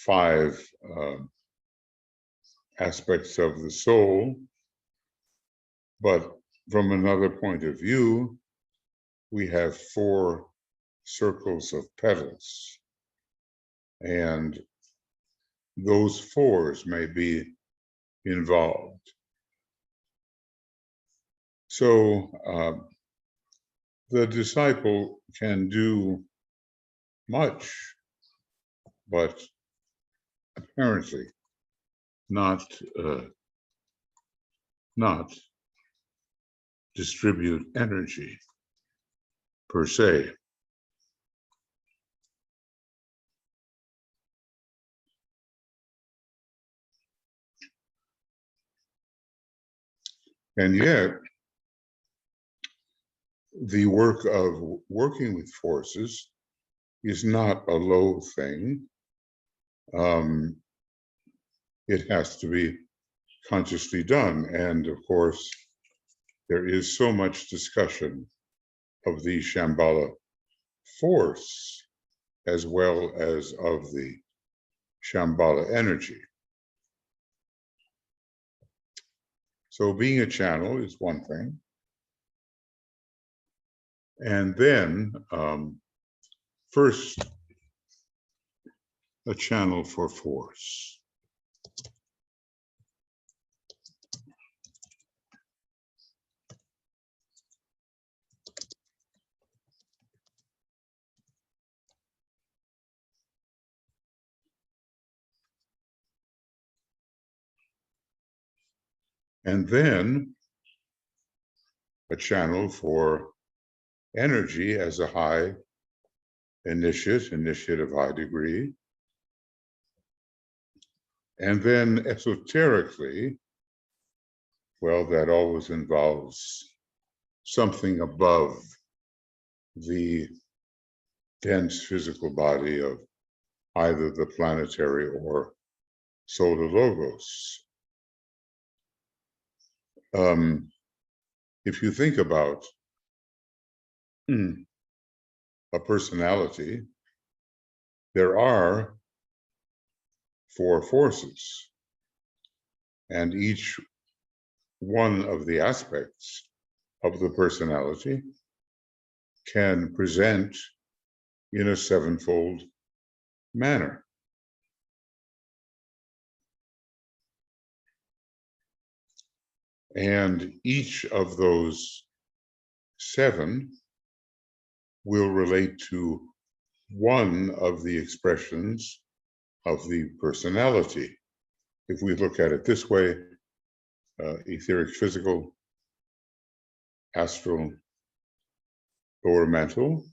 five aspects of the soul, but from another point of view, we have four circles of petals, and those fours may be involved. So the disciple can do much, but apparently not distribute energy per se. And yet, the work of working with forces is not a low thing. It has to be consciously done. And of course, there is so much discussion of the Shambhala force as well as of the Shambhala energy. So being a channel is one thing. And then first, a channel for force. and then a channel for energy as a high initiate of high degree. And then esoterically, well, that always involves something above the dense physical body of either the planetary or solar logos. If you think about a personality, there are 4 forces, and each one of the aspects of the personality can present in a 7-fold manner. And each of those 7 will relate to one of the expressions of the personality. If we look at it this way, etheric, physical, astral, lower mental,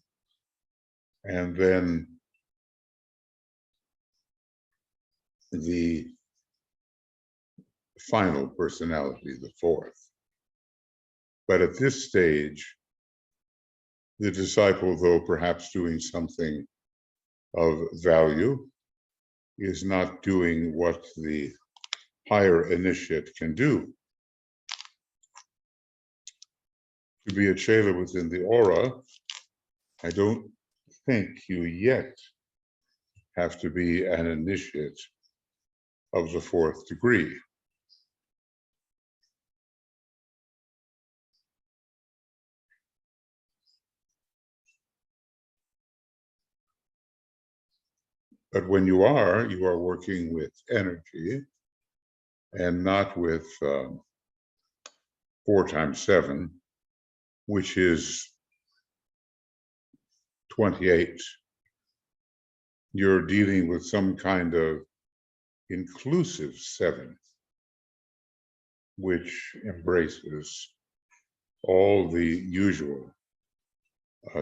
and then the final personality, the 4th. But at this stage, the disciple, though perhaps doing something of value, is not doing what the higher initiate can do. To be a chela within the aura, I don't think you yet have to be an initiate of the 4th degree. But when you are working with energy and not with 4 times 7, which is 28. You're dealing with some kind of inclusive 7, which embraces all the usual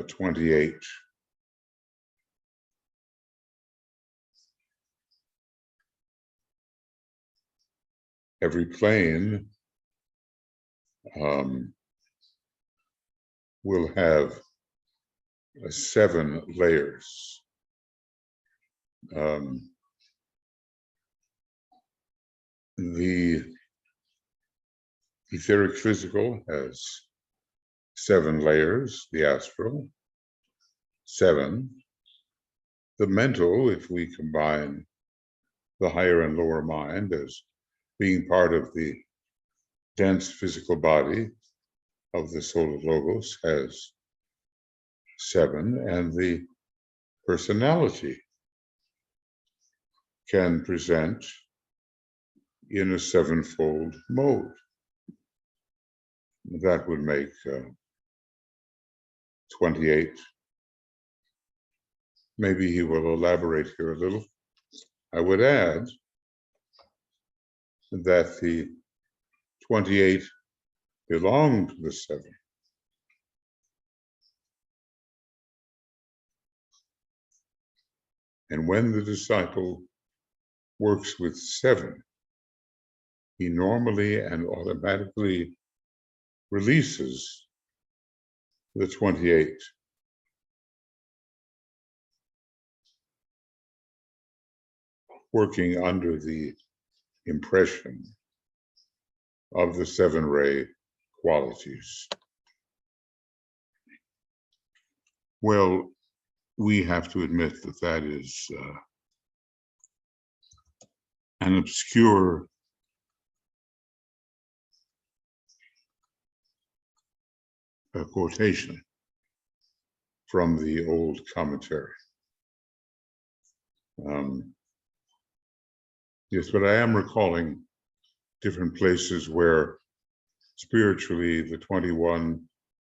28. Every plane will have 7 layers. The etheric physical has 7 layers, the astral, 7. The mental, if we combine the higher and lower mind as being part of the dense physical body of the solar logos, has 7, and the personality can present in a 7-fold mode. That would make 28. Maybe he will elaborate here a little. I would add that the 28 belong to the 7. And when the disciple works with 7, he normally and automatically releases the 28. Working under the impression of the 7-ray qualities. Well, we have to admit that that is an obscure quotation from the old commentary. Yes, but I am recalling different places where spiritually the 21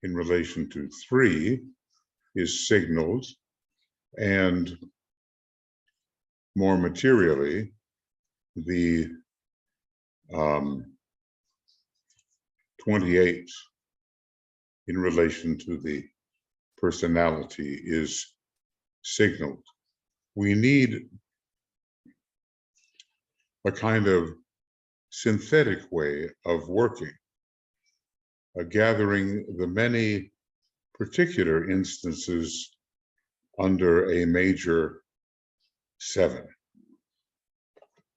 in relation to 3 is signaled, and more materially, the 28 in relation to the personality is signaled. We need a kind of synthetic way of working, gathering the many particular instances under a major 7.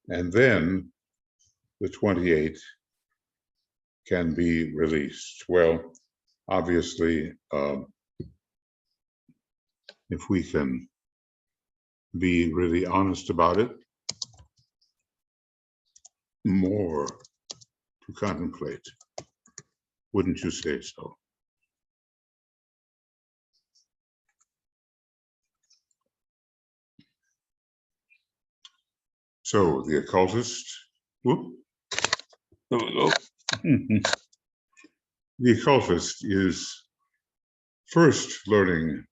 And then the 28 can be released. Well, obviously, if we can be really honest about it, more to contemplate. Wouldn't you say so? So the occultist, whoop, there we go. The occultist is first learning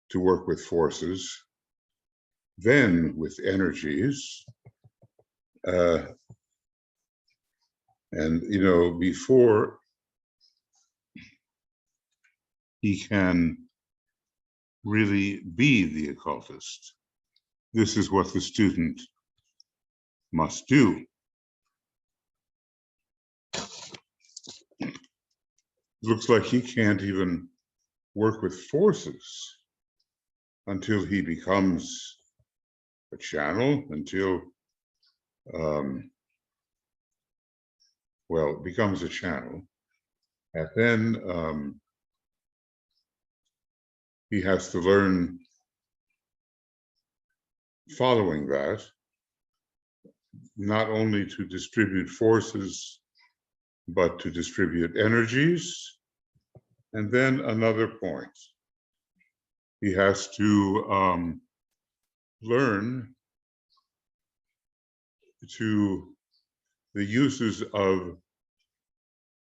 to work with forces, then with energies, and before he can really be the occultist, this is what the student must do. Looks like he can't even work with forces until he becomes a channel, until, becomes a channel. And then he has to learn, following that, not only to distribute forces, but to distribute energies. And then another point, he has to learn to the uses of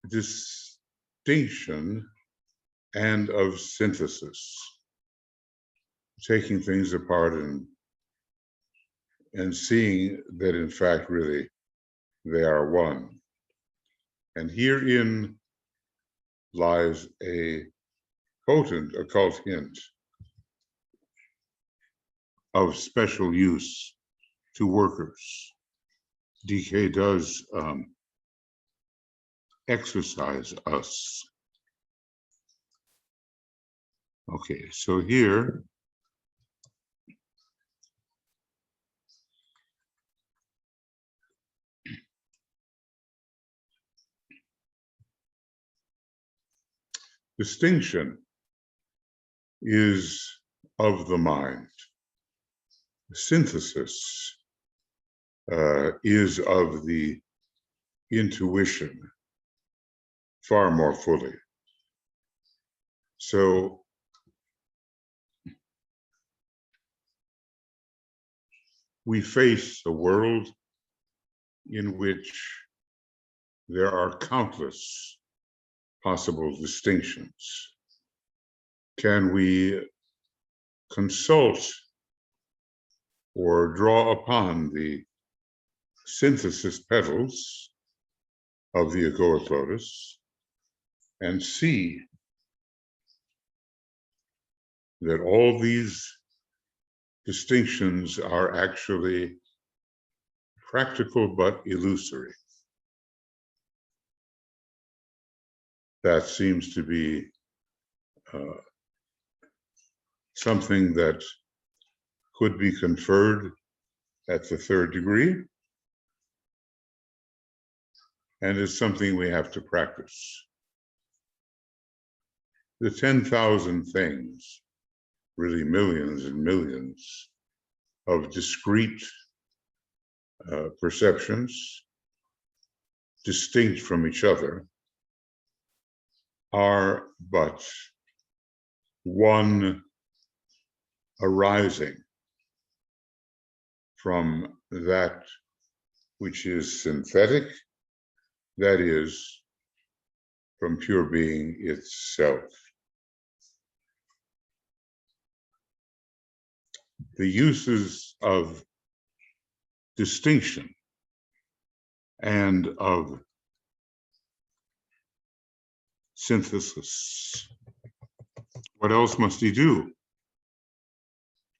distinction and of synthesis, taking things apart and seeing that in fact really they are one. And herein lies a potent occult hint of special use to workers. DK does exercise us. Okay, so here, distinction is of the mind. Synthesis is of the intuition far more fully. So we face a world in which there are countless possible distinctions. Can we consult or draw upon the synthesis petals of the egoic lotus and see that all these distinctions are actually practical but illusory? That seems to be something that could be conferred at the 3rd degree, and is something we have to practice. The 10,000 things, really millions and millions of discrete perceptions, distinct from each other, are but one arising from that which is synthetic, that is, from pure being itself. The uses of distinction and of synthesis. What else must he do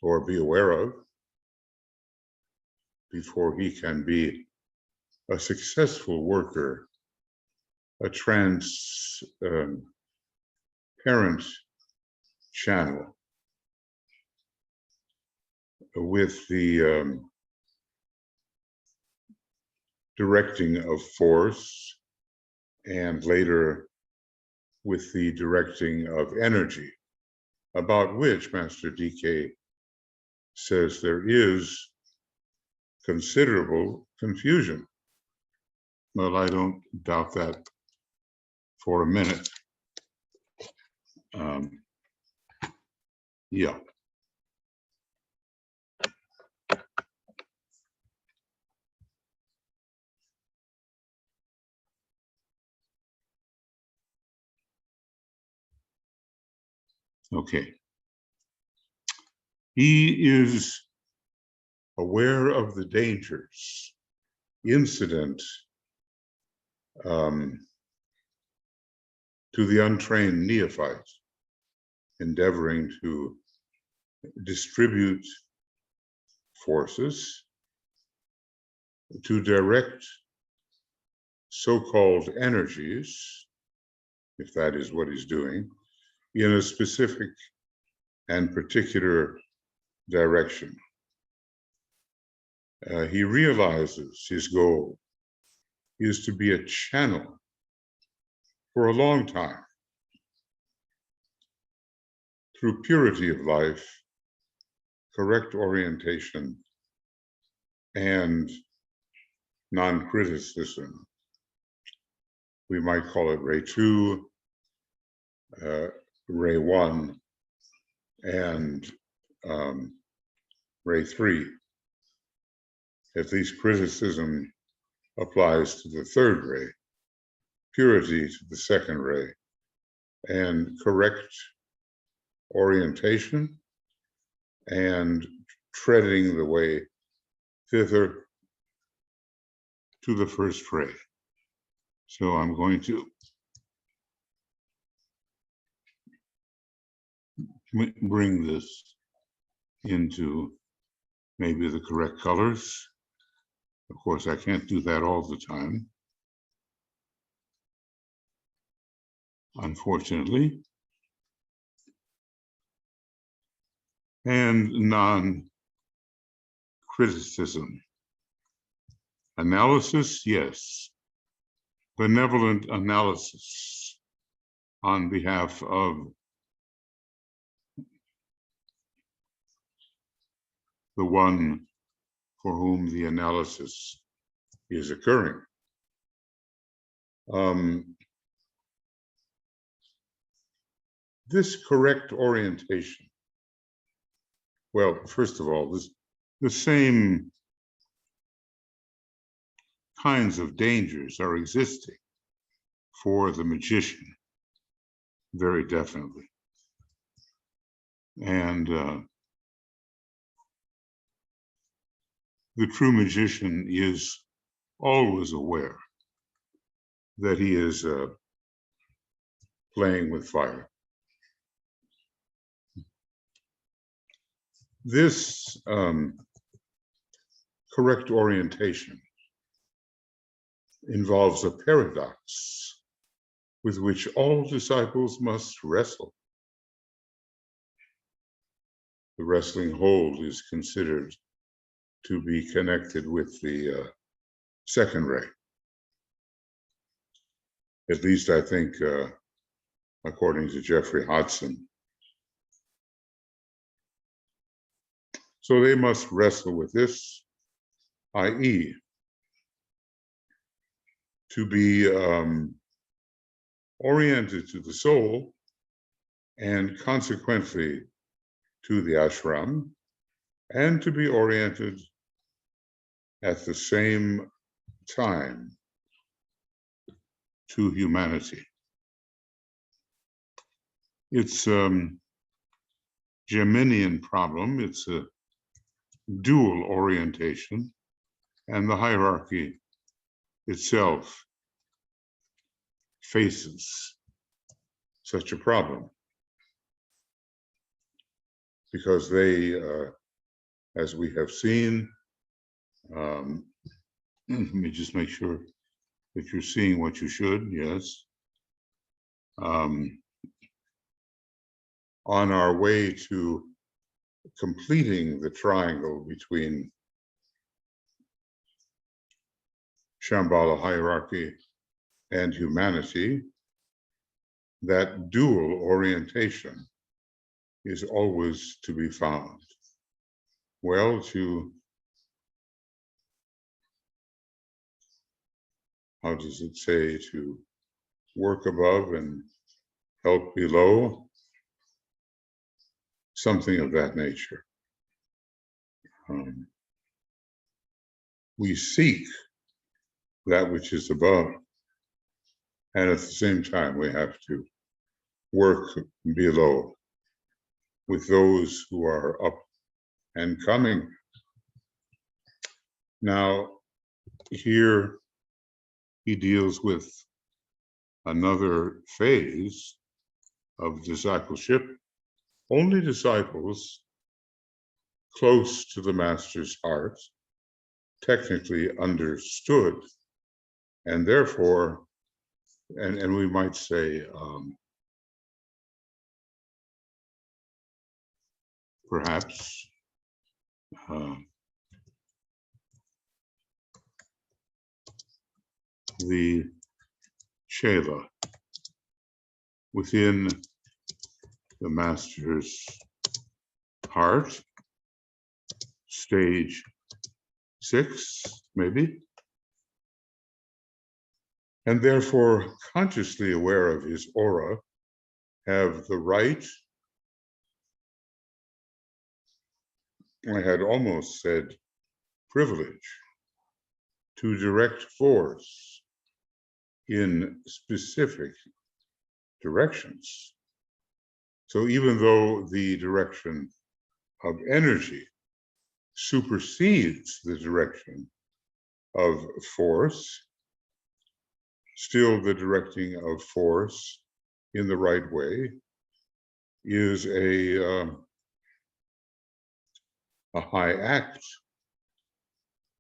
or be aware of before he can be a successful worker, a transparent channel with the directing of force, and later with the directing of energy, about which Master DK says there is considerable confusion. Well, I don't doubt that for a minute. Yeah. Okay. He is aware of the dangers incident to the untrained neophyte endeavoring to distribute forces, to direct so-called energies, if that is what he's doing, in a specific and particular direction. He realizes his goal is to be a channel for a long time through purity of life, correct orientation, and non-criticism. We might call it Ray 2, Ray 1, and Ray 3. At least criticism applies to the third ray, purity to the second ray, and correct orientation and treading the way thither to the first ray. So I'm going to bring this into maybe the correct colors. Of course, I can't do that all the time, unfortunately. And non-criticism. Analysis, yes. Benevolent analysis on behalf of the one for whom the analysis is occurring. This correct orientation, well, first of all, the same kinds of dangers are existing for the magician, very definitely. And the true magician is always aware that he is playing with fire. This correct orientation involves a paradox with which all disciples must wrestle. The wrestling hold is considered to be connected with the second ray. At least I think, according to Jeffrey Hodson. So they must wrestle with this, i.e., to be oriented to the soul and consequently to the ashram, and to be oriented at the same time to humanity. It's a Geminian problem. It's a dual orientation, and the hierarchy itself faces such a problem, because they, as we have seen, let me just make sure that you're seeing what you should, yes. On our way to completing the triangle between Shambhala hierarchy and humanity, that dual orientation is always to be found. Well, how does it say, to work above and help below? Something of that nature. We seek that which is above, and at the same time we have to work below with those who are up and coming. Now, here he deals with another phase of discipleship. Only disciples close to the master's heart, technically understood, and therefore, and we might say, perhaps the Shela within the master's heart, stage 6, maybe, and therefore consciously aware of his aura, have the right, I had almost said privilege, to direct force in specific directions. So even though the direction of energy supersedes the direction of force, still the directing of force in the right way is a high act.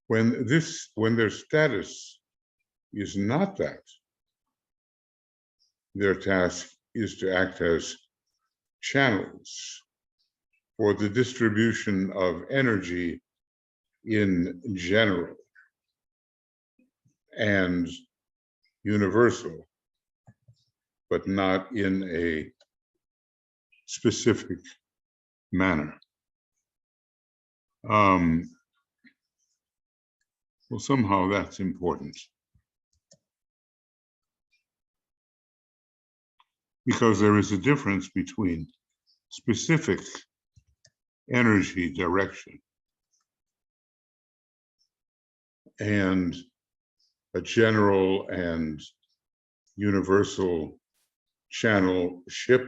When their status is not that, their task is to act as channels for the distribution of energy in general and universal, but not in a specific manner. Well, somehow that's important, because there is a difference between specific energy direction and a general and universal channelship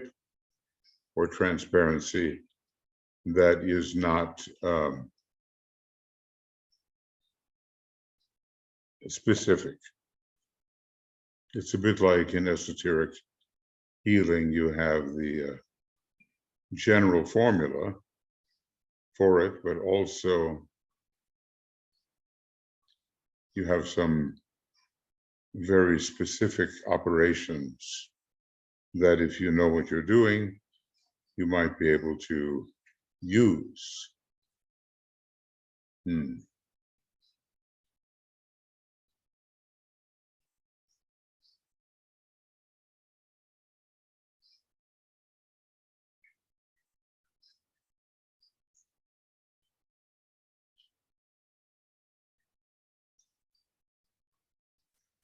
or transparency that is not specific. It's a bit like in esoteric healing, you have the general formula for it, but also you have some very specific operations that, if you know what you're doing, you might be able to use.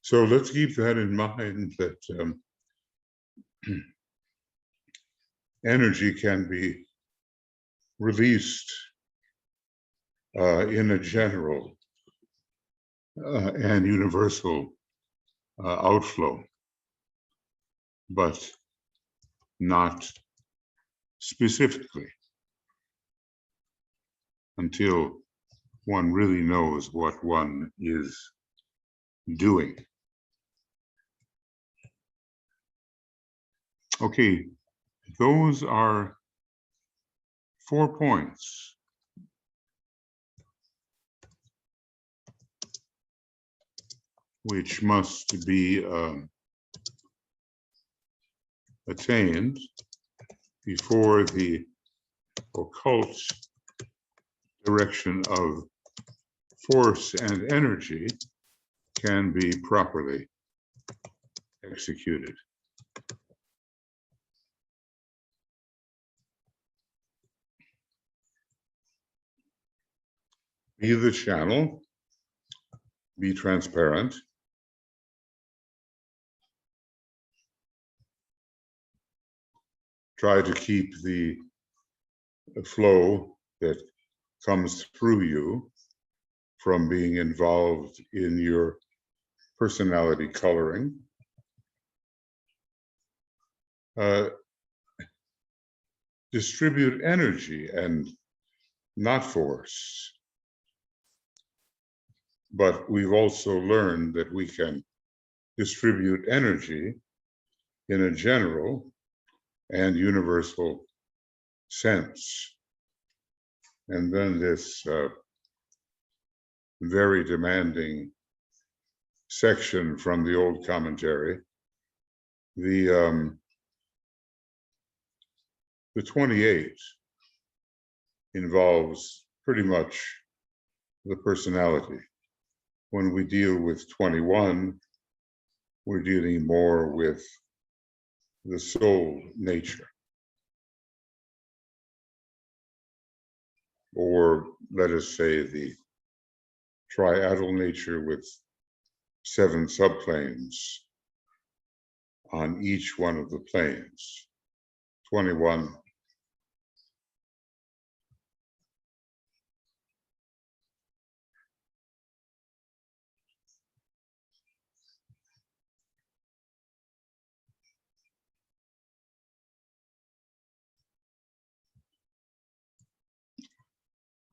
So let's keep that in mind, that energy can be released in a general and universal outflow, but not specifically until one really knows what one is doing. Okay, those are 4 points. Which must be attained before the occult direction of force and energy can be properly executed. Be the channel, be transparent, try to keep the flow that comes through you from being involved in your personality coloring. Distribute energy and not force. But we've also learned that we can distribute energy in a general and universal sense. And then this very demanding section from the old commentary, the 28 involves pretty much the personality. When we deal with 21, we're dealing more with the soul nature. Or let us say the triadal nature with 7 subplanes on each one of the planes. 21.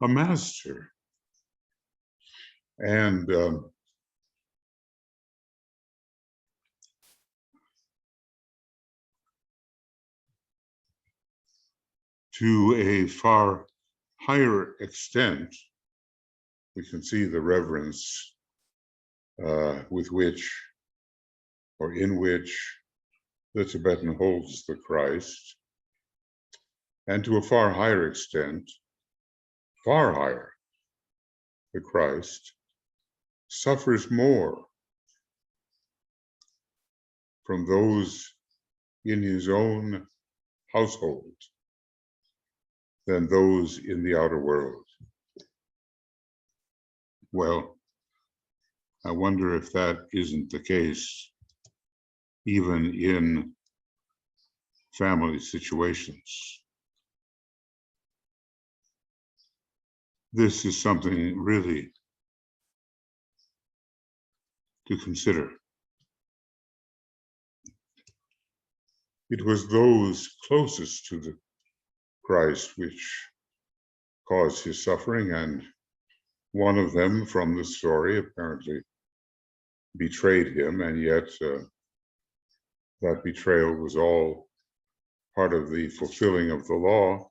A master. And to a far higher extent, we can see the reverence with which or in which the Tibetan holds the Christ, and to a far higher extent, far higher, the Christ suffers more from those in his own household than those in the outer world. Well, I wonder if that isn't the case even in family situations. This is something really to consider. It was those closest to the Christ which caused his suffering, and one of them from the story apparently betrayed him, and yet that betrayal was all part of the fulfilling of the law.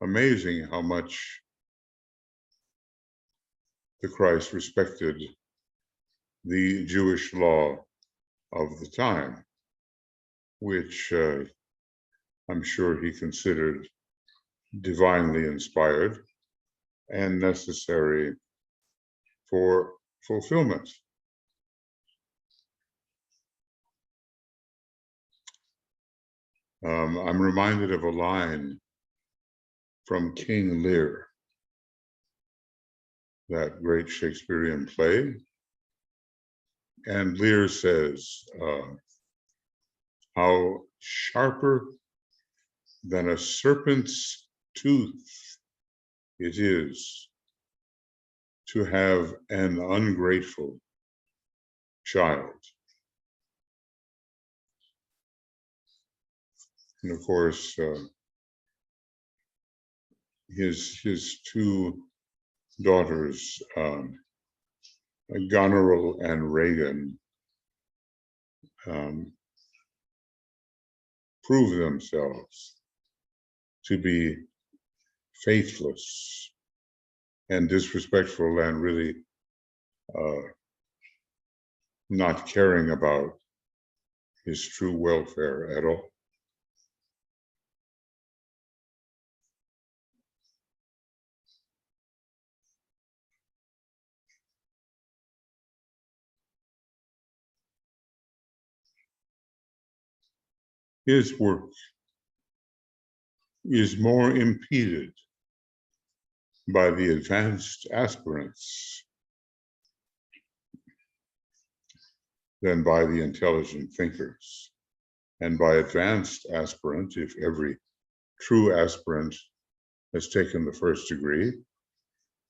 Amazing how much the Christ respected the Jewish law of the time, which I'm sure he considered divinely inspired and necessary for fulfillment. I'm reminded of a line from King Lear, that great Shakespearean play. And Lear says, how sharper than a serpent's tooth it is to have an ungrateful child. And of course, his 2 daughters, Goneril and Regan, prove themselves to be faithless and disrespectful and really not caring about his true welfare at all. His work is more impeded by the advanced aspirants than by the intelligent thinkers. And by advanced aspirant, if every true aspirant has taken the first degree,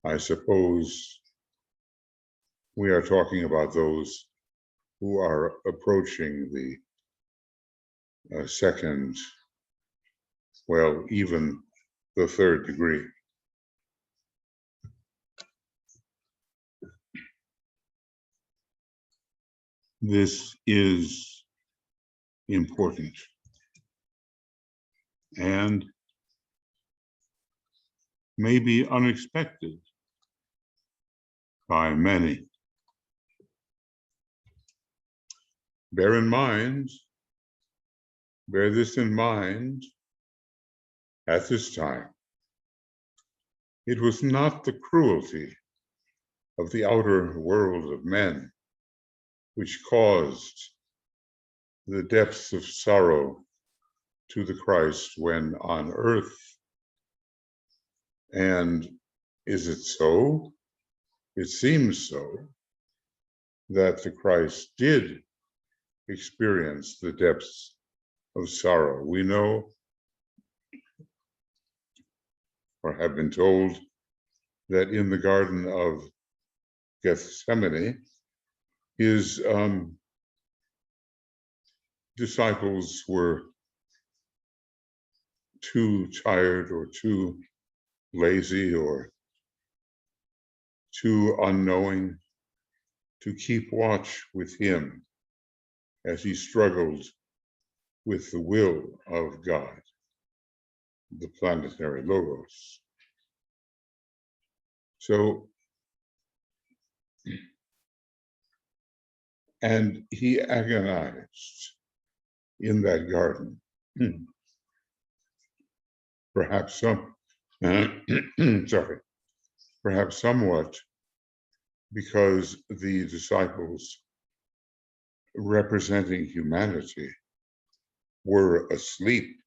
I suppose we are talking about those who are approaching the second, well, even the third degree. This is important and may be unexpected by many. Bear this in mind at this time. It was not the cruelty of the outer world of men which caused the depths of sorrow to the Christ when on earth. And is it so? It seems so, that the Christ did experience the depths of sorrow. We know, or have been told, that in the Garden of Gethsemane, his disciples were too tired or too lazy or too unknowing to keep watch with him as he struggled with the will of God, the planetary logos. So, and he agonized in that garden. Perhaps perhaps somewhat because the disciples representing humanity were asleep.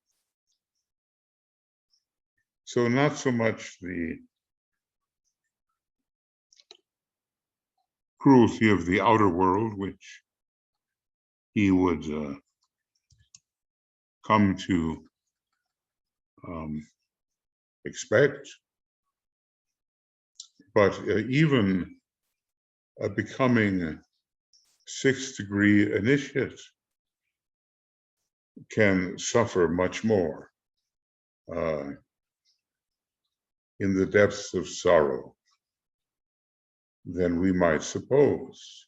So not so much the cruelty of the outer world, which he would come to expect, but even becoming a 6th degree initiate can suffer much more in the depths of sorrow than we might suppose.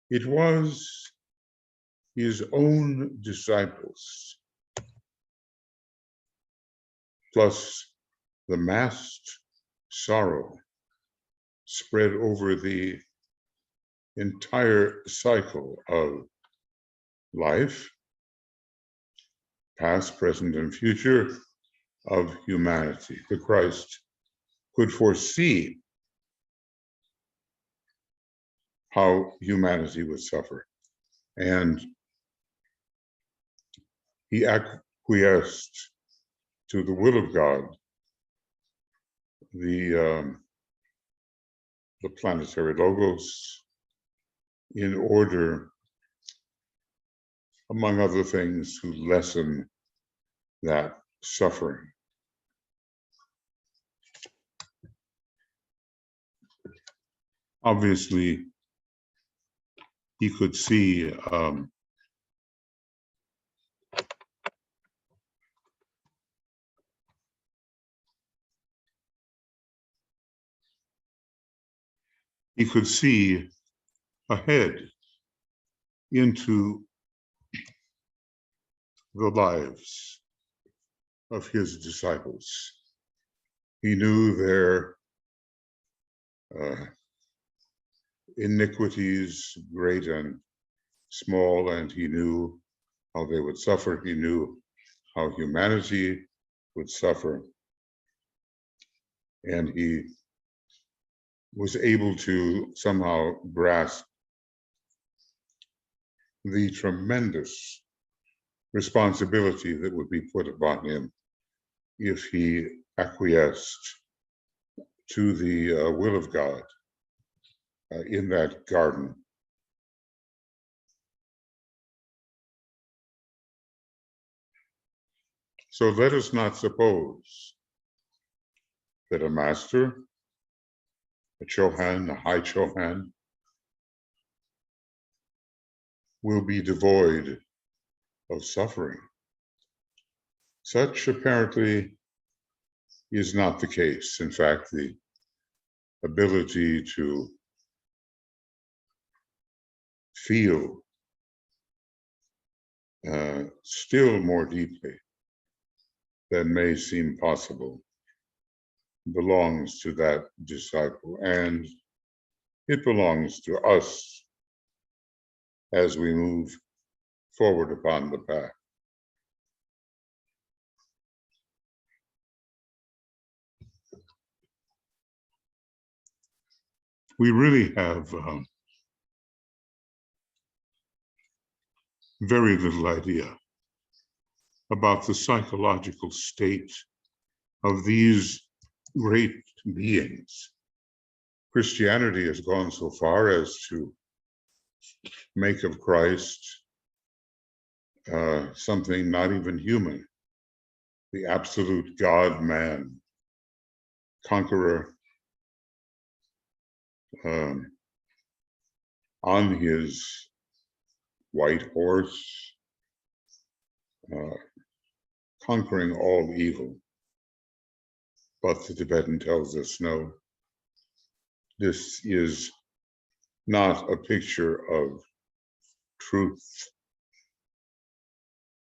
It was his own disciples, plus the massed sorrow spread over the entire cycle of life, past, present, and future, of humanity. The Christ could foresee how humanity would suffer, and he acquiesced to the will of God, the planetary logos, in order, among other things, to lessen that suffering. Obviously, he could see ahead into the lives of his disciples. He knew their iniquities, great and small, and he knew how they would suffer. He knew how humanity would suffer. And he was able to somehow grasp the tremendous responsibility that would be put upon him if he acquiesced to the will of God in that garden. So let us not suppose that a master, a Chohan, a high Chohan, will be devoid of suffering. Such apparently is not the case. In fact, the ability to feel still more deeply than may seem possible belongs to that disciple, and it belongs to us as we move forward upon the path. We really have very little idea about the psychological state of these great beings. Christianity has gone so far as to make of Christ something not even human, the absolute God-man, conqueror, on his white horse, conquering all evil. But the Tibetan tells us, no, this is not a picture of truth.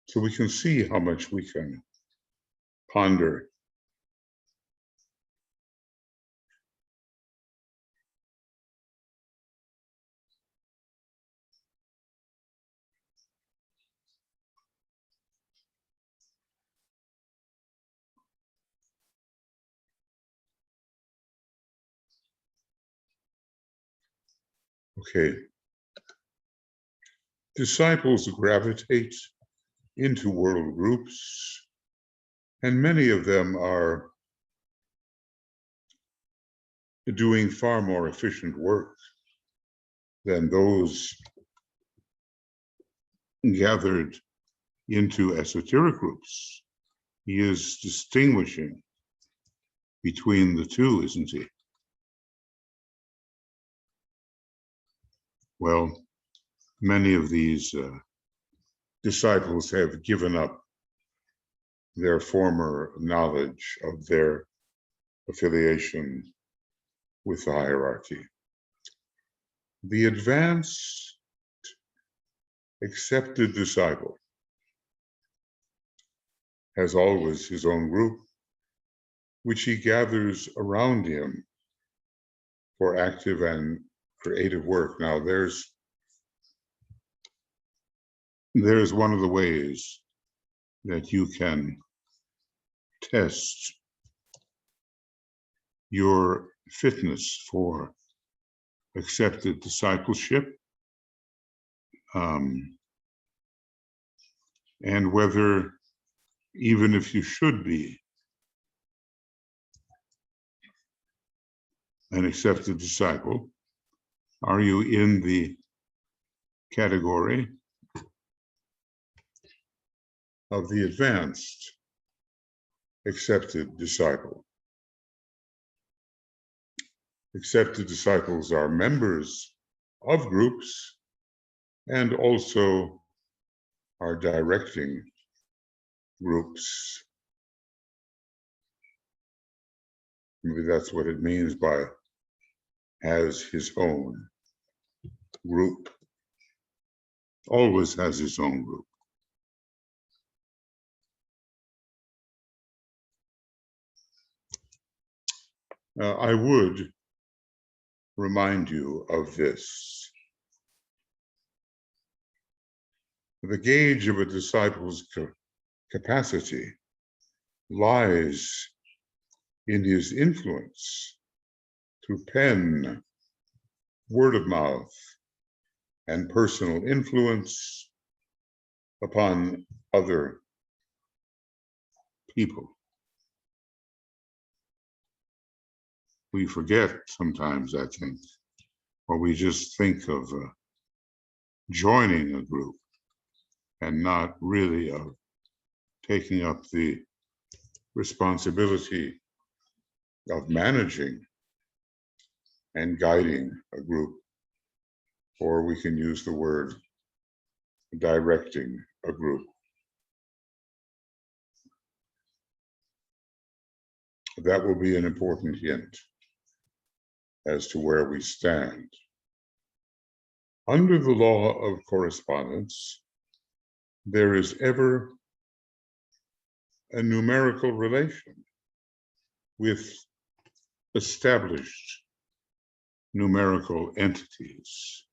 So we can see how much we can ponder. Okay. Disciples gravitate into world groups, and many of them are doing far more efficient work than those gathered into esoteric groups. He is distinguishing between the two, isn't he? Well, many of these disciples have given up their former knowledge of their affiliation with the hierarchy. The advanced, accepted disciple has always his own group, which he gathers around him for active and creative work. Now, there's one of the ways that you can test your fitness for accepted discipleship, and whether, even if you should be an accepted disciple, are you in the category of the advanced accepted disciple? Accepted disciples are members of groups and also are directing groups. Maybe that's what it means by has his own group. Always has his own group. I would remind you of this. The gauge of a disciple's capacity lies in his influence through pen, word of mouth, and personal influence upon other people. We forget sometimes, I think, or we just think of joining a group and not really of taking up the responsibility of managing and guiding a group, or we can use the word directing a group. That will be an important hint as to where we stand. Under the law of correspondence, there is ever a numerical relation with established numerical entities.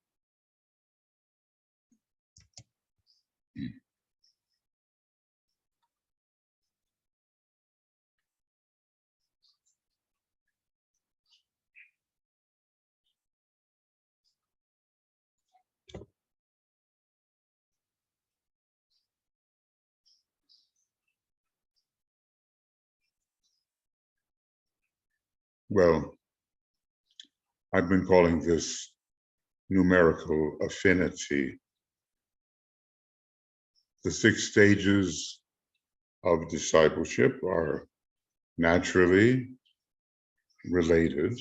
Well, I've been calling this numerical affinity. The 6 stages of discipleship are naturally related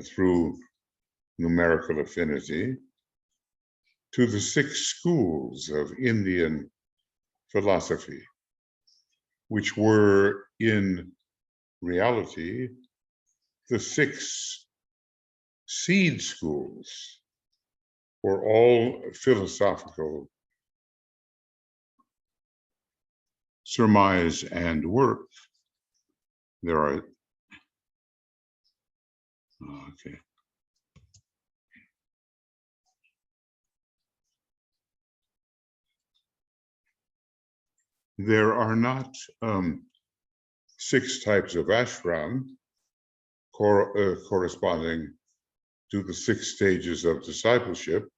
through numerical affinity to the 6 schools of Indian philosophy, which were in reality the 6 seed schools for all philosophical surmise and work. There are, okay. There are not 6 types of ashram corresponding to the 6 stages of discipleship,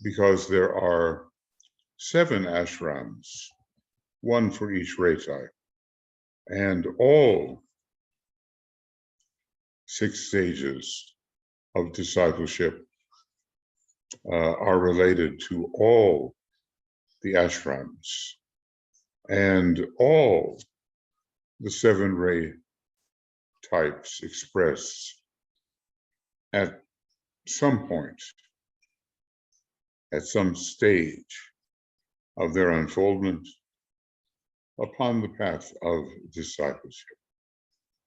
because there are 7 ashrams, 1 for each ray type, and all 6 stages of discipleship are related to all the ashrams, and all the 7 ray types express at some point, at some stage of their unfoldment upon the path of discipleship.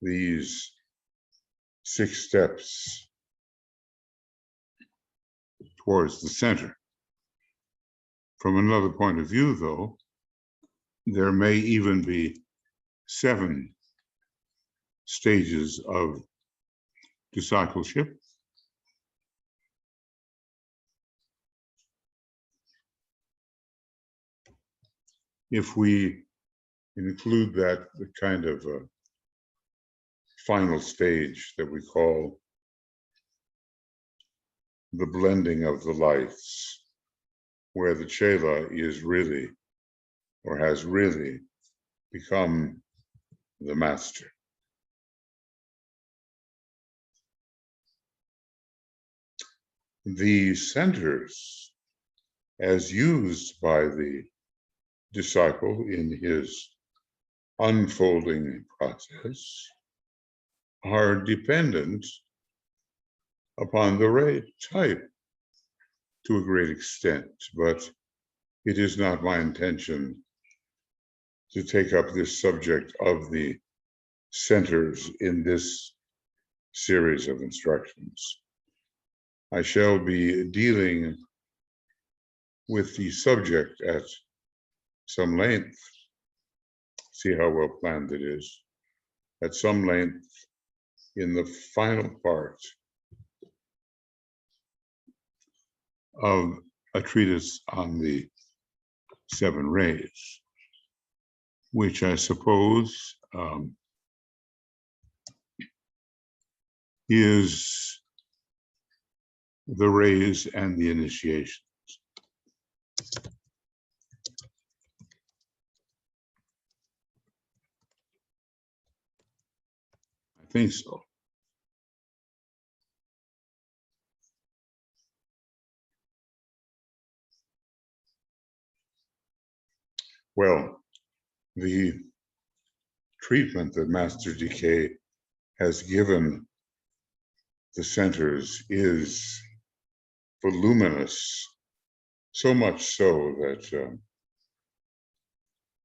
These 6 steps towards the center. From another point of view, though, there may even be 7 stages of discipleship. If we include that the kind of final stage that we call the blending of the lights, where the chela is really, or has really, become the master. The centers, as used by the disciple in his unfolding process, are dependent upon the ray type to a great extent, but it is not my intention to take up this subject of the centers in this series of instructions. I shall be dealing with the subject at some length. See how well planned it is. at some length in the final part of a treatise on the 7 rays, which I suppose is the rays and the initiations. I think so. Well, the treatment that Master DK has given the centers is voluminous, so much so that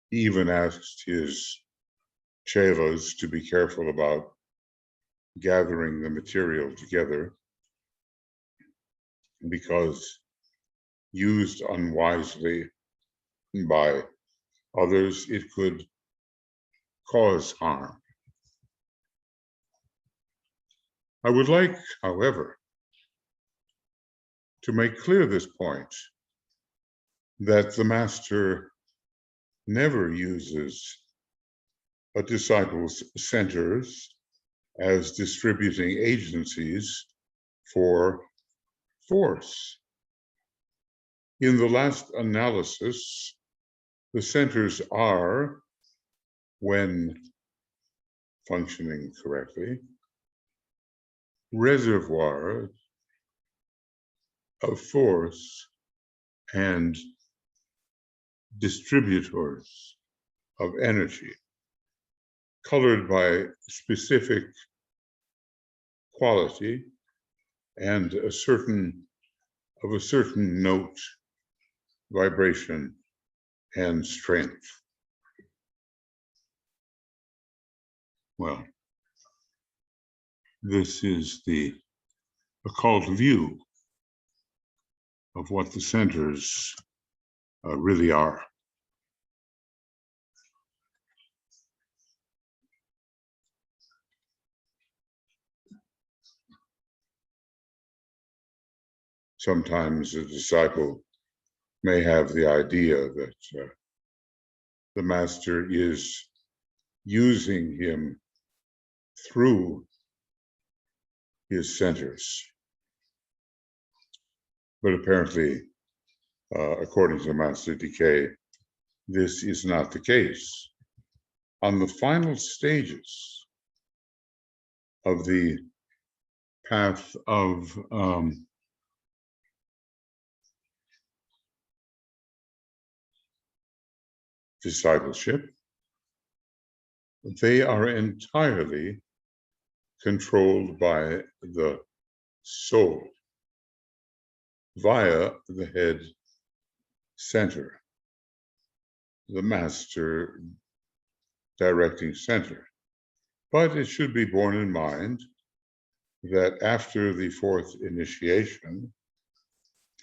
he even asked his chelas to be careful about gathering the material together, because used unwisely by others, it could cause harm. I would like, however, to make clear this point, that the Master never uses a disciple's centers as distributing agencies for force. In the last analysis, the centers are, when functioning correctly, reservoirs of force and distributors of energy, colored by specific quality and a certain note, vibration, and strength. Well, this is the occult view of what the centers really are. Sometimes a disciple may have the idea that the Master is using him through his centers. But apparently, according to Master DK, this is not the case. On the final stages of the path of discipleship, they are entirely controlled by the soul via the head center, the Master directing center. But it should be borne in mind that after the 4th initiation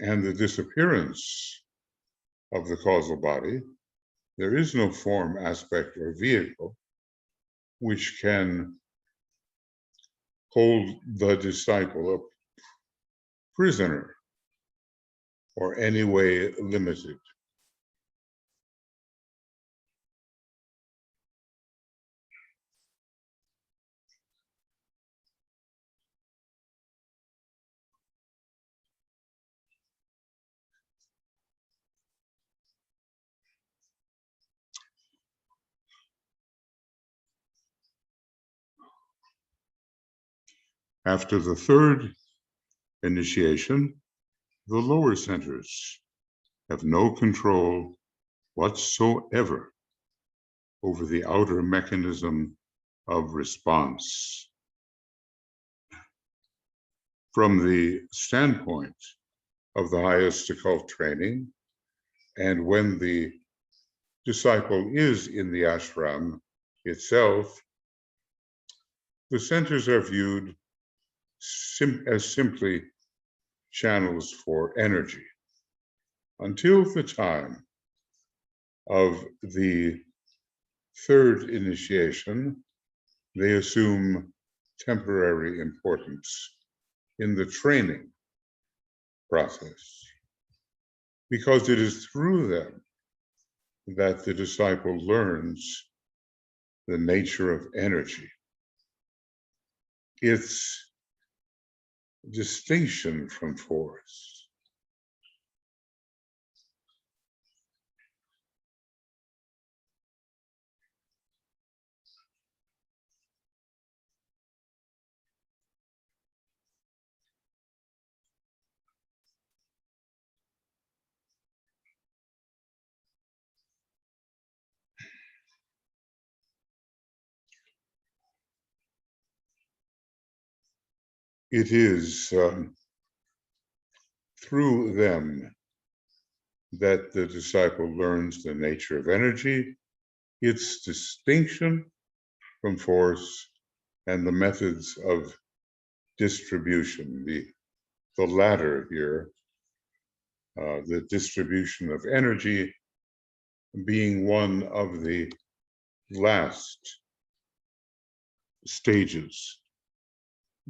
and the disappearance of the causal body, there is no form, aspect, or vehicle which can hold the disciple a prisoner or any way limited. After the 3rd initiation, the lower centers have no control whatsoever over the outer mechanism of response. From the standpoint of the highest occult training, and when the disciple is in the ashram itself, the centers are viewed as simply channels for energy until the time of the 3rd initiation, they assume temporary importance in the training process, because it is through them that the disciple learns the nature of energy, its distinction from force. It is through them that the disciple learns the nature of energy, its distinction from force, and the methods of distribution. The latter here, the distribution of energy, being one of the last stages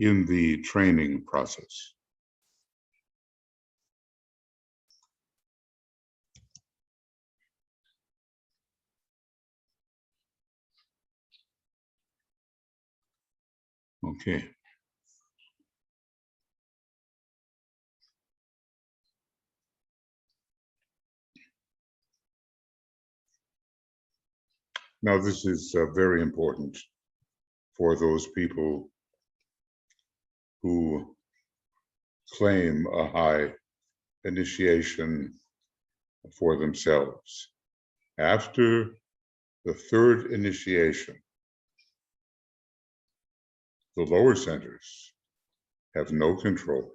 in the training process. Okay. Now, this is very important for those people who claim a high initiation for themselves. After the third initiation, the lower centers have no control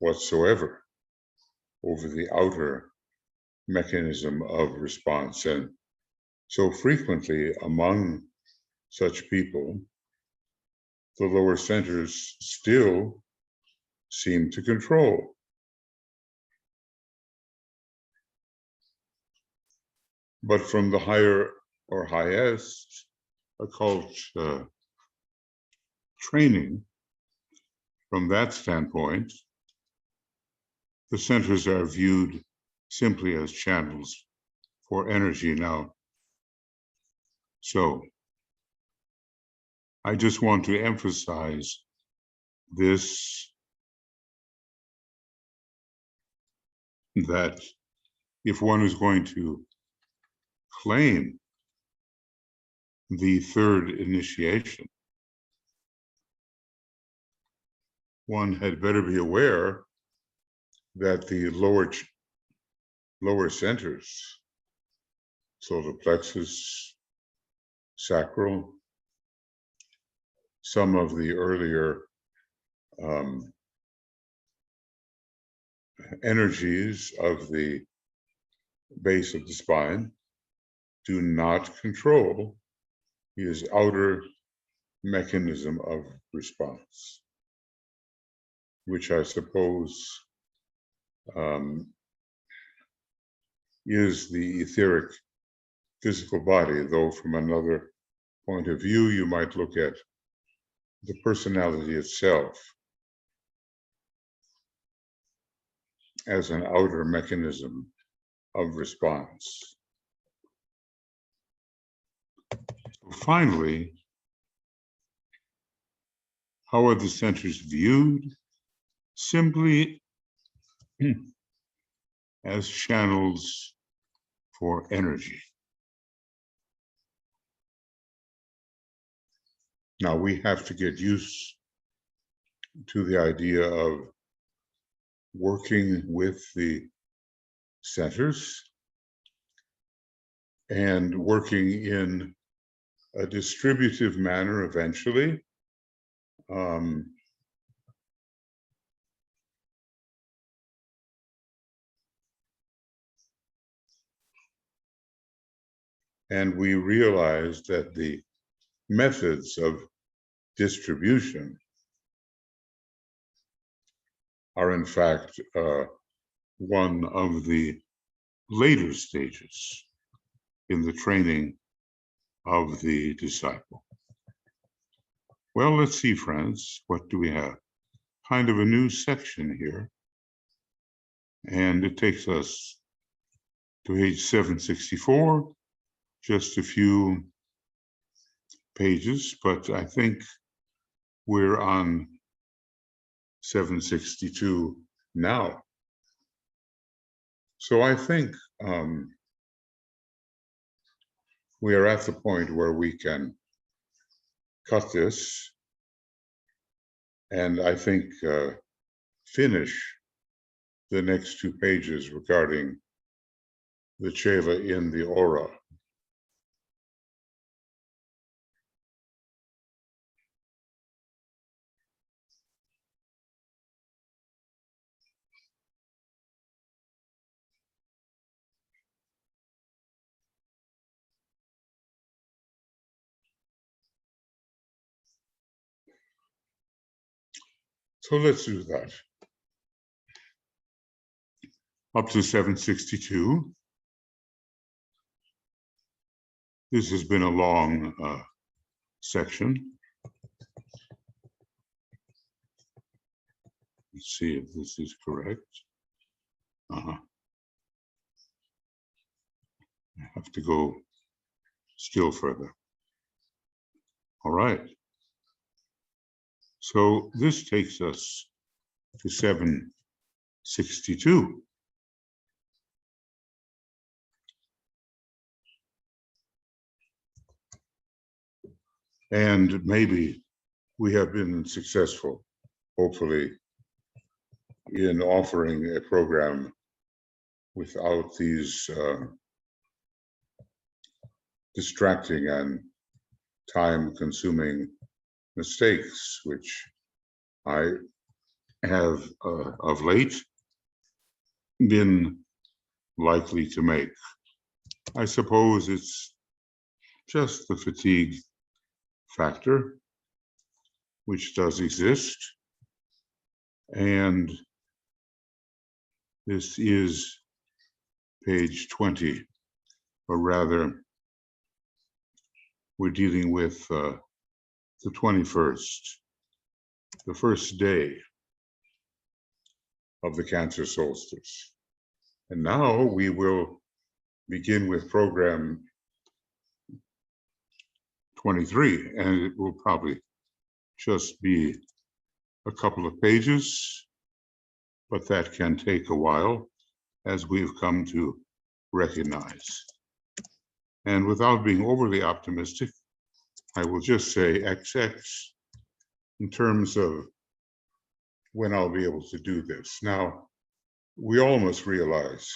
whatsoever over the outer mechanism of response. And so frequently among such people, the lower centers still seem to control. But from the higher or highest occult training, from that standpoint, the centers are viewed simply as channels for energy now. So I just want to emphasize this, that if one is going to claim the third initiation, one had better be aware that the lower centers, solar plexus, sacral, some of the earlier energies of the base of the spine, do not control his outer mechanism of response, which I suppose is the etheric physical body, though from another point of view, you might look at the personality itself as an outer mechanism of response. Finally, how are the centers viewed? Simply as channels for energy. Now we have to get used to the idea of working with the centers and working in a distributive manner eventually. And we realize that the methods of distribution are in fact one of the later stages in the training of the disciple. Well, let's see, friends. What do we have? Kind of a new section here. And it takes us to page 764, just a few pages, but I think we're on 762 now. So I think we are at the point where we can cut this and I think finish the next 2 pages regarding the Chela in the aura. So let's do that. Up to 762. This has been a long section. Let's see if this is correct. I have to go still further. All right. So this takes us to 762. And maybe we have been successful, hopefully, in offering a program without these distracting and time-consuming mistakes, which I have of late been likely to make. I suppose it's just the fatigue factor, which does exist. And this is page 20, or rather, we're dealing with the 21st, the first day of the Cancer solstice. And now we will begin with program 23, and it will probably just be a couple of pages, but that can take a while, as we've come to recognize. And without being overly optimistic, I will just say XX in terms of when I'll be able to do this. Now, we all must realize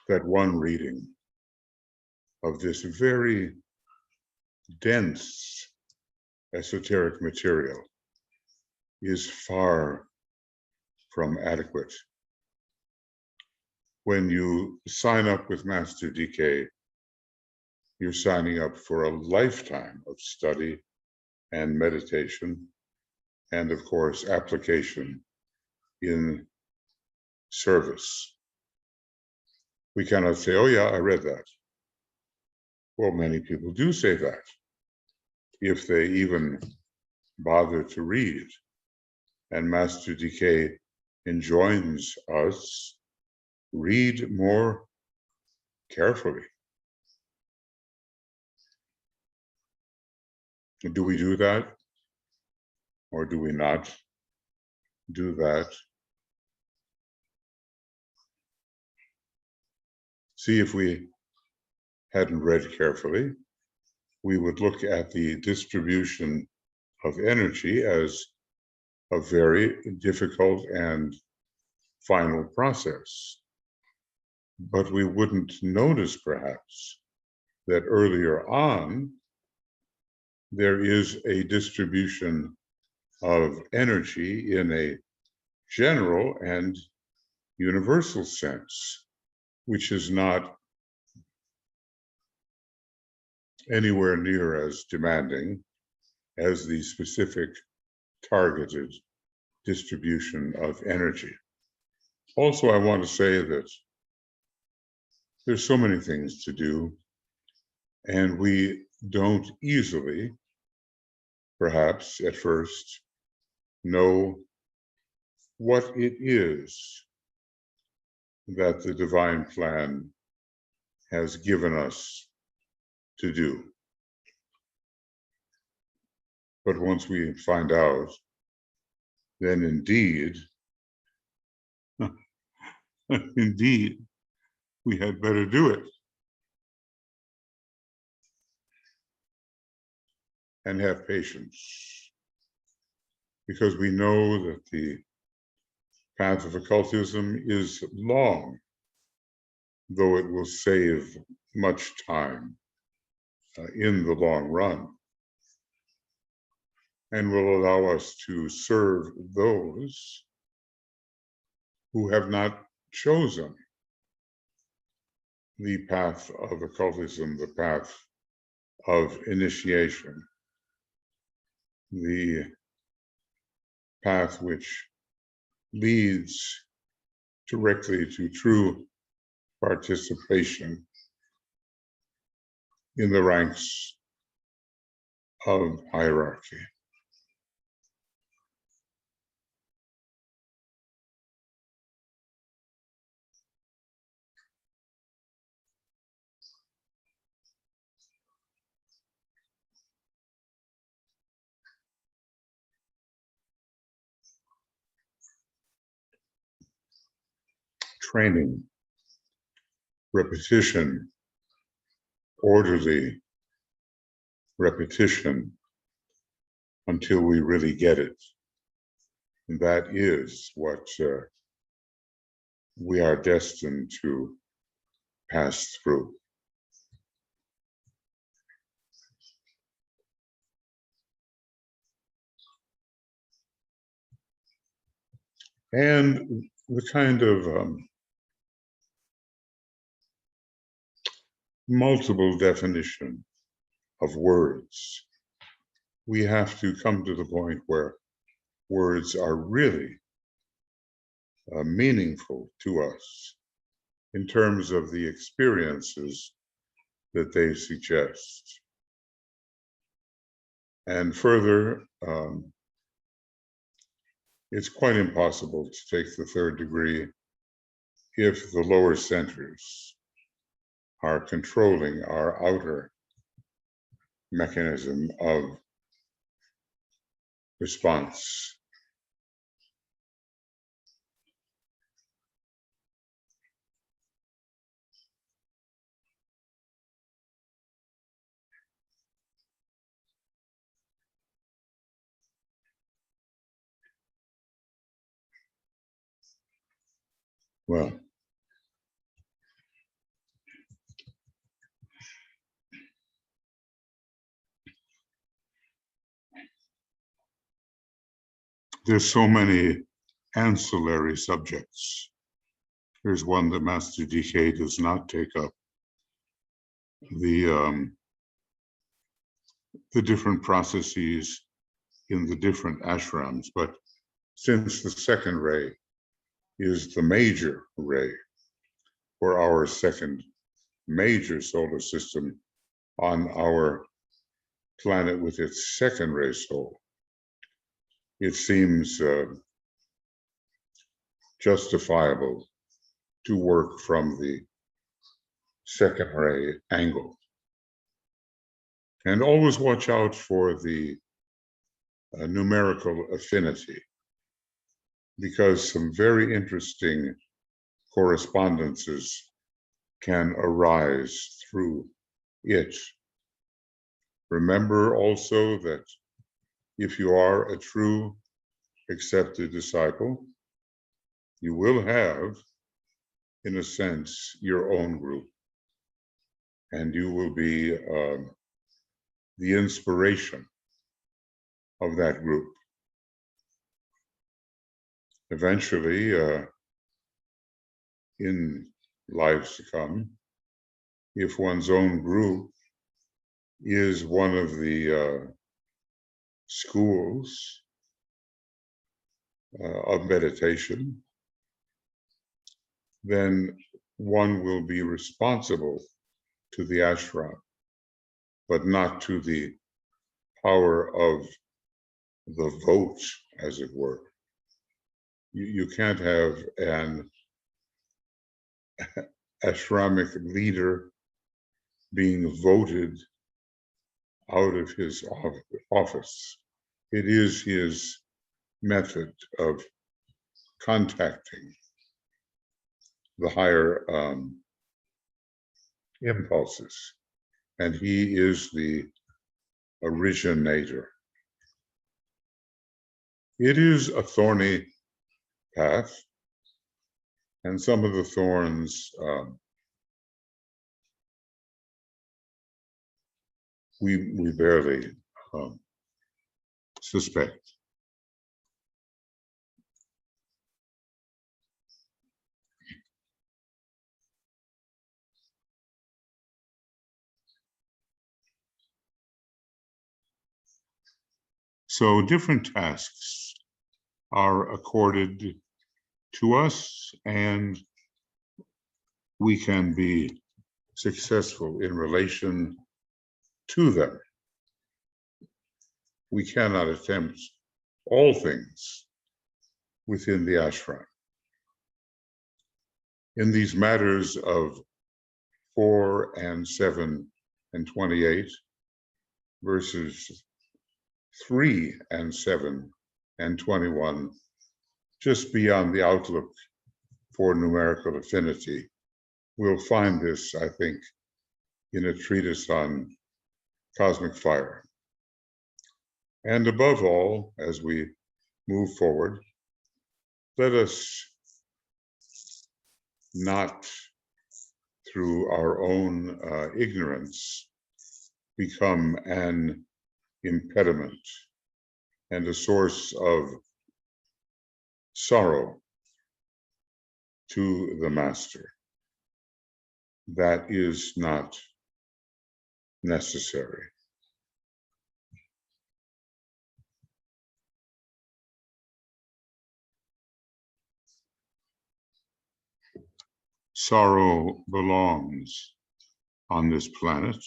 that one reading of this very dense esoteric material is far from adequate. When you sign up with Master DK, you're signing up for a lifetime of study and meditation, and of course, application in service. We cannot say, oh yeah, I read that. Well, many people do say that, if they even bother to read. And Master DK enjoins us, read more carefully. Do we do that? Or do we not do that? See, if we hadn't read carefully, we would look at the distribution of energy as a very difficult and final process. But we wouldn't notice, perhaps, that earlier on, there is a distribution of energy in a general and universal sense, which is not anywhere near as demanding as the specific targeted distribution of energy. Also, I want to say that there's so many things to do, and we don't easily, perhaps at first, know what it is that the divine plan has given us to do. But once we find out, then indeed, indeed, we had better do it. And have patience, because we know that the path of occultism is long, though it will save much time in the long run, and will allow us to serve those who have not chosen the path of occultism, the path of initiation, the path which leads directly to true participation in the ranks of hierarchy. Training, repetition, orderly repetition until we really get it. And that is what we are destined to pass through. And the kind of multiple definition of words, we have to come to the point where words are really meaningful to us in terms of the experiences that they suggest. And further, it's quite impossible to take the third degree if the lower centers are controlling our outer mechanism of response. Well, there's so many ancillary subjects. Here's one that Master DK does not take up. The different processes in the different ashrams, but since the second ray is the major ray for our second major solar system on our planet with its second ray soul, it seems justifiable to work from the second ray angle. And always watch out for the numerical affinity, because some very interesting correspondences can arise through it. Remember also that if you are a true accepted disciple, you will have, in a sense, your own group, and you will be the inspiration of that group. Eventually, in lives to come, if one's own group is one of the schools of meditation, then one will be responsible to the ashram but not to the power of the vote, as it were. You can't have an ashramic leader being voted out of his office. It is his method of contacting the higher impulses, and he is the originator. It is a thorny path, and some of the thorns we barely suspect. So different tasks are accorded to us, and we can be successful in relation to them. We cannot attempt all things within the ashram. In these matters of 4 and 7 and 28 verses 3 and 7 and 21, just beyond the outlook for numerical affinity, we'll find this, I think, in a treatise on cosmic fire. And above all, as we move forward, let us not, through our own ignorance, become an impediment and a source of sorrow to the master. That is not necessary. Sorrow belongs on this planet.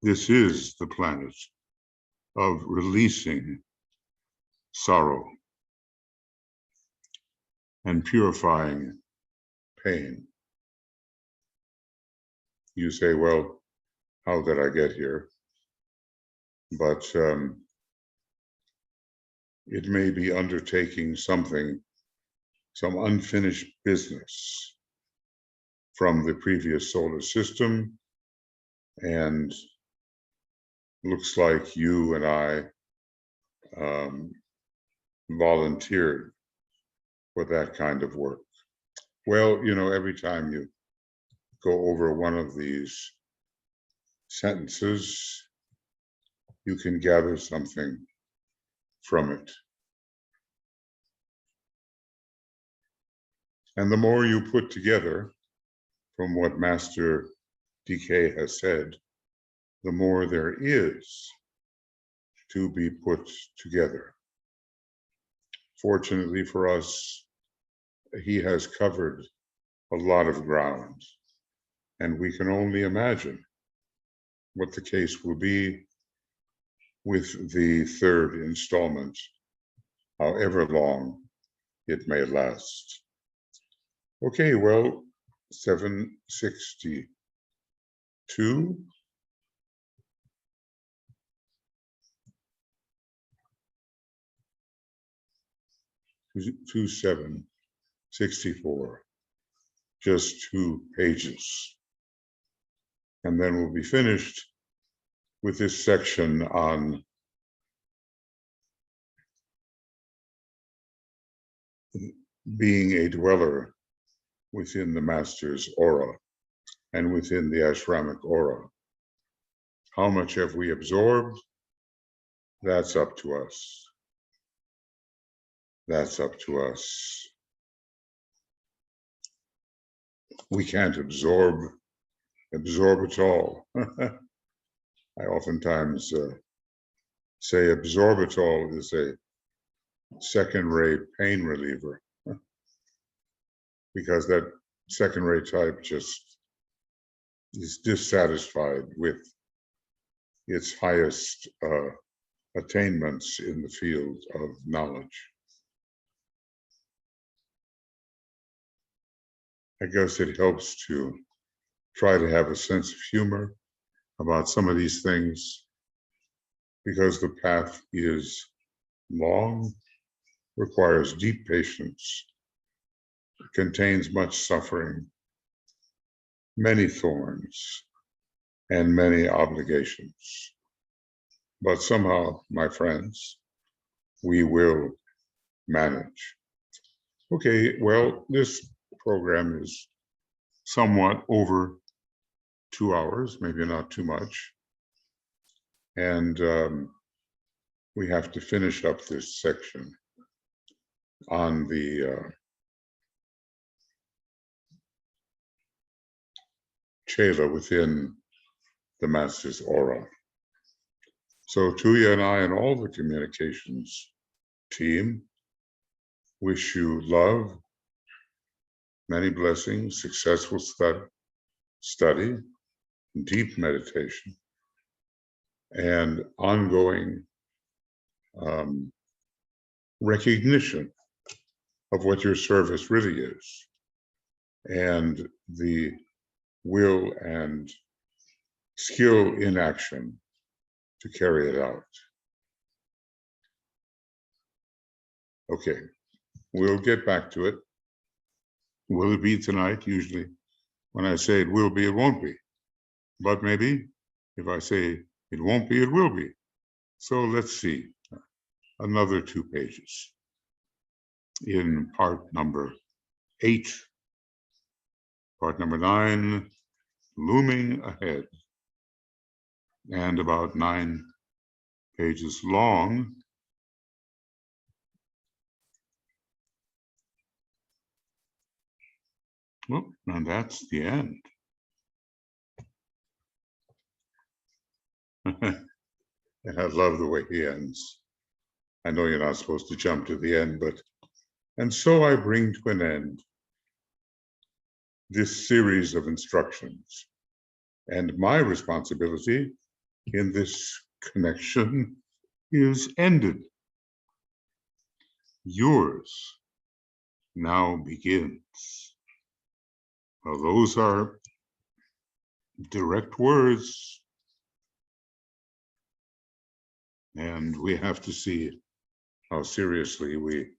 This is the planet of releasing sorrow and purifying pain. You say, well, how did I get here? But it may be undertaking something, some unfinished business from the previous solar system, and looks like you and I volunteered for that kind of work. Well, you know, every time you go over one of these sentences, you can gather something from it. And the more you put together from what Master DK has said, the more there is to be put together. Fortunately for us, he has covered a lot of ground, and we can only imagine what the case will be with the third installment, however long it may last. Okay, well, 762. 2764, just 2 pages. And then we'll be finished with this section on being a dweller within the master's aura and within the ashramic aura. How much have we absorbed? That's up to us. That's up to us. We can't absorb it all. I oftentimes say absorbitol is a second-rate pain reliever because that second-rate type just is dissatisfied with its highest attainments in the field of knowledge. I guess it helps to try to have a sense of humor about some of these things, because the path is long, requires deep patience, contains much suffering, many thorns, and many obligations. But somehow, my friends, we will manage. Okay, well, this program is somewhat over 2 hours, maybe not too much. And we have to finish up this section on the chela within the master's aura. So Tuya and I and all the communications team wish you love, many blessings, successful study, deep meditation, and ongoing recognition of what your service really is, and the will and skill in action to carry it out. Okay, we'll get back to it. Will it be tonight? Usually when I say it will be, it won't be. But maybe if I say it won't be, it will be. So let's see, another 2 pages in part number 8. Part number 9, looming ahead, and about 9 pages long. Well, and that's the end. And I love the way he ends. I know you're not supposed to jump to the end, but, and so I bring to an end this series of instructions. And my responsibility in this connection is ended. Yours now begins. Well, those are direct words, and we have to see how seriously we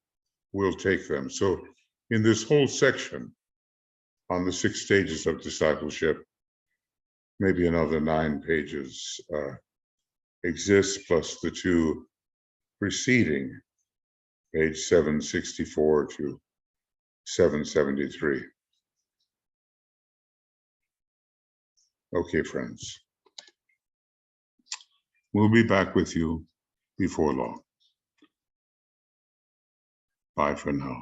will take them. So in this whole section on the 6 stages of discipleship, maybe another 9 pages exists, plus the 2 preceding, page 764 to 773. Okay, friends. We'll be back with you before long. Bye for now.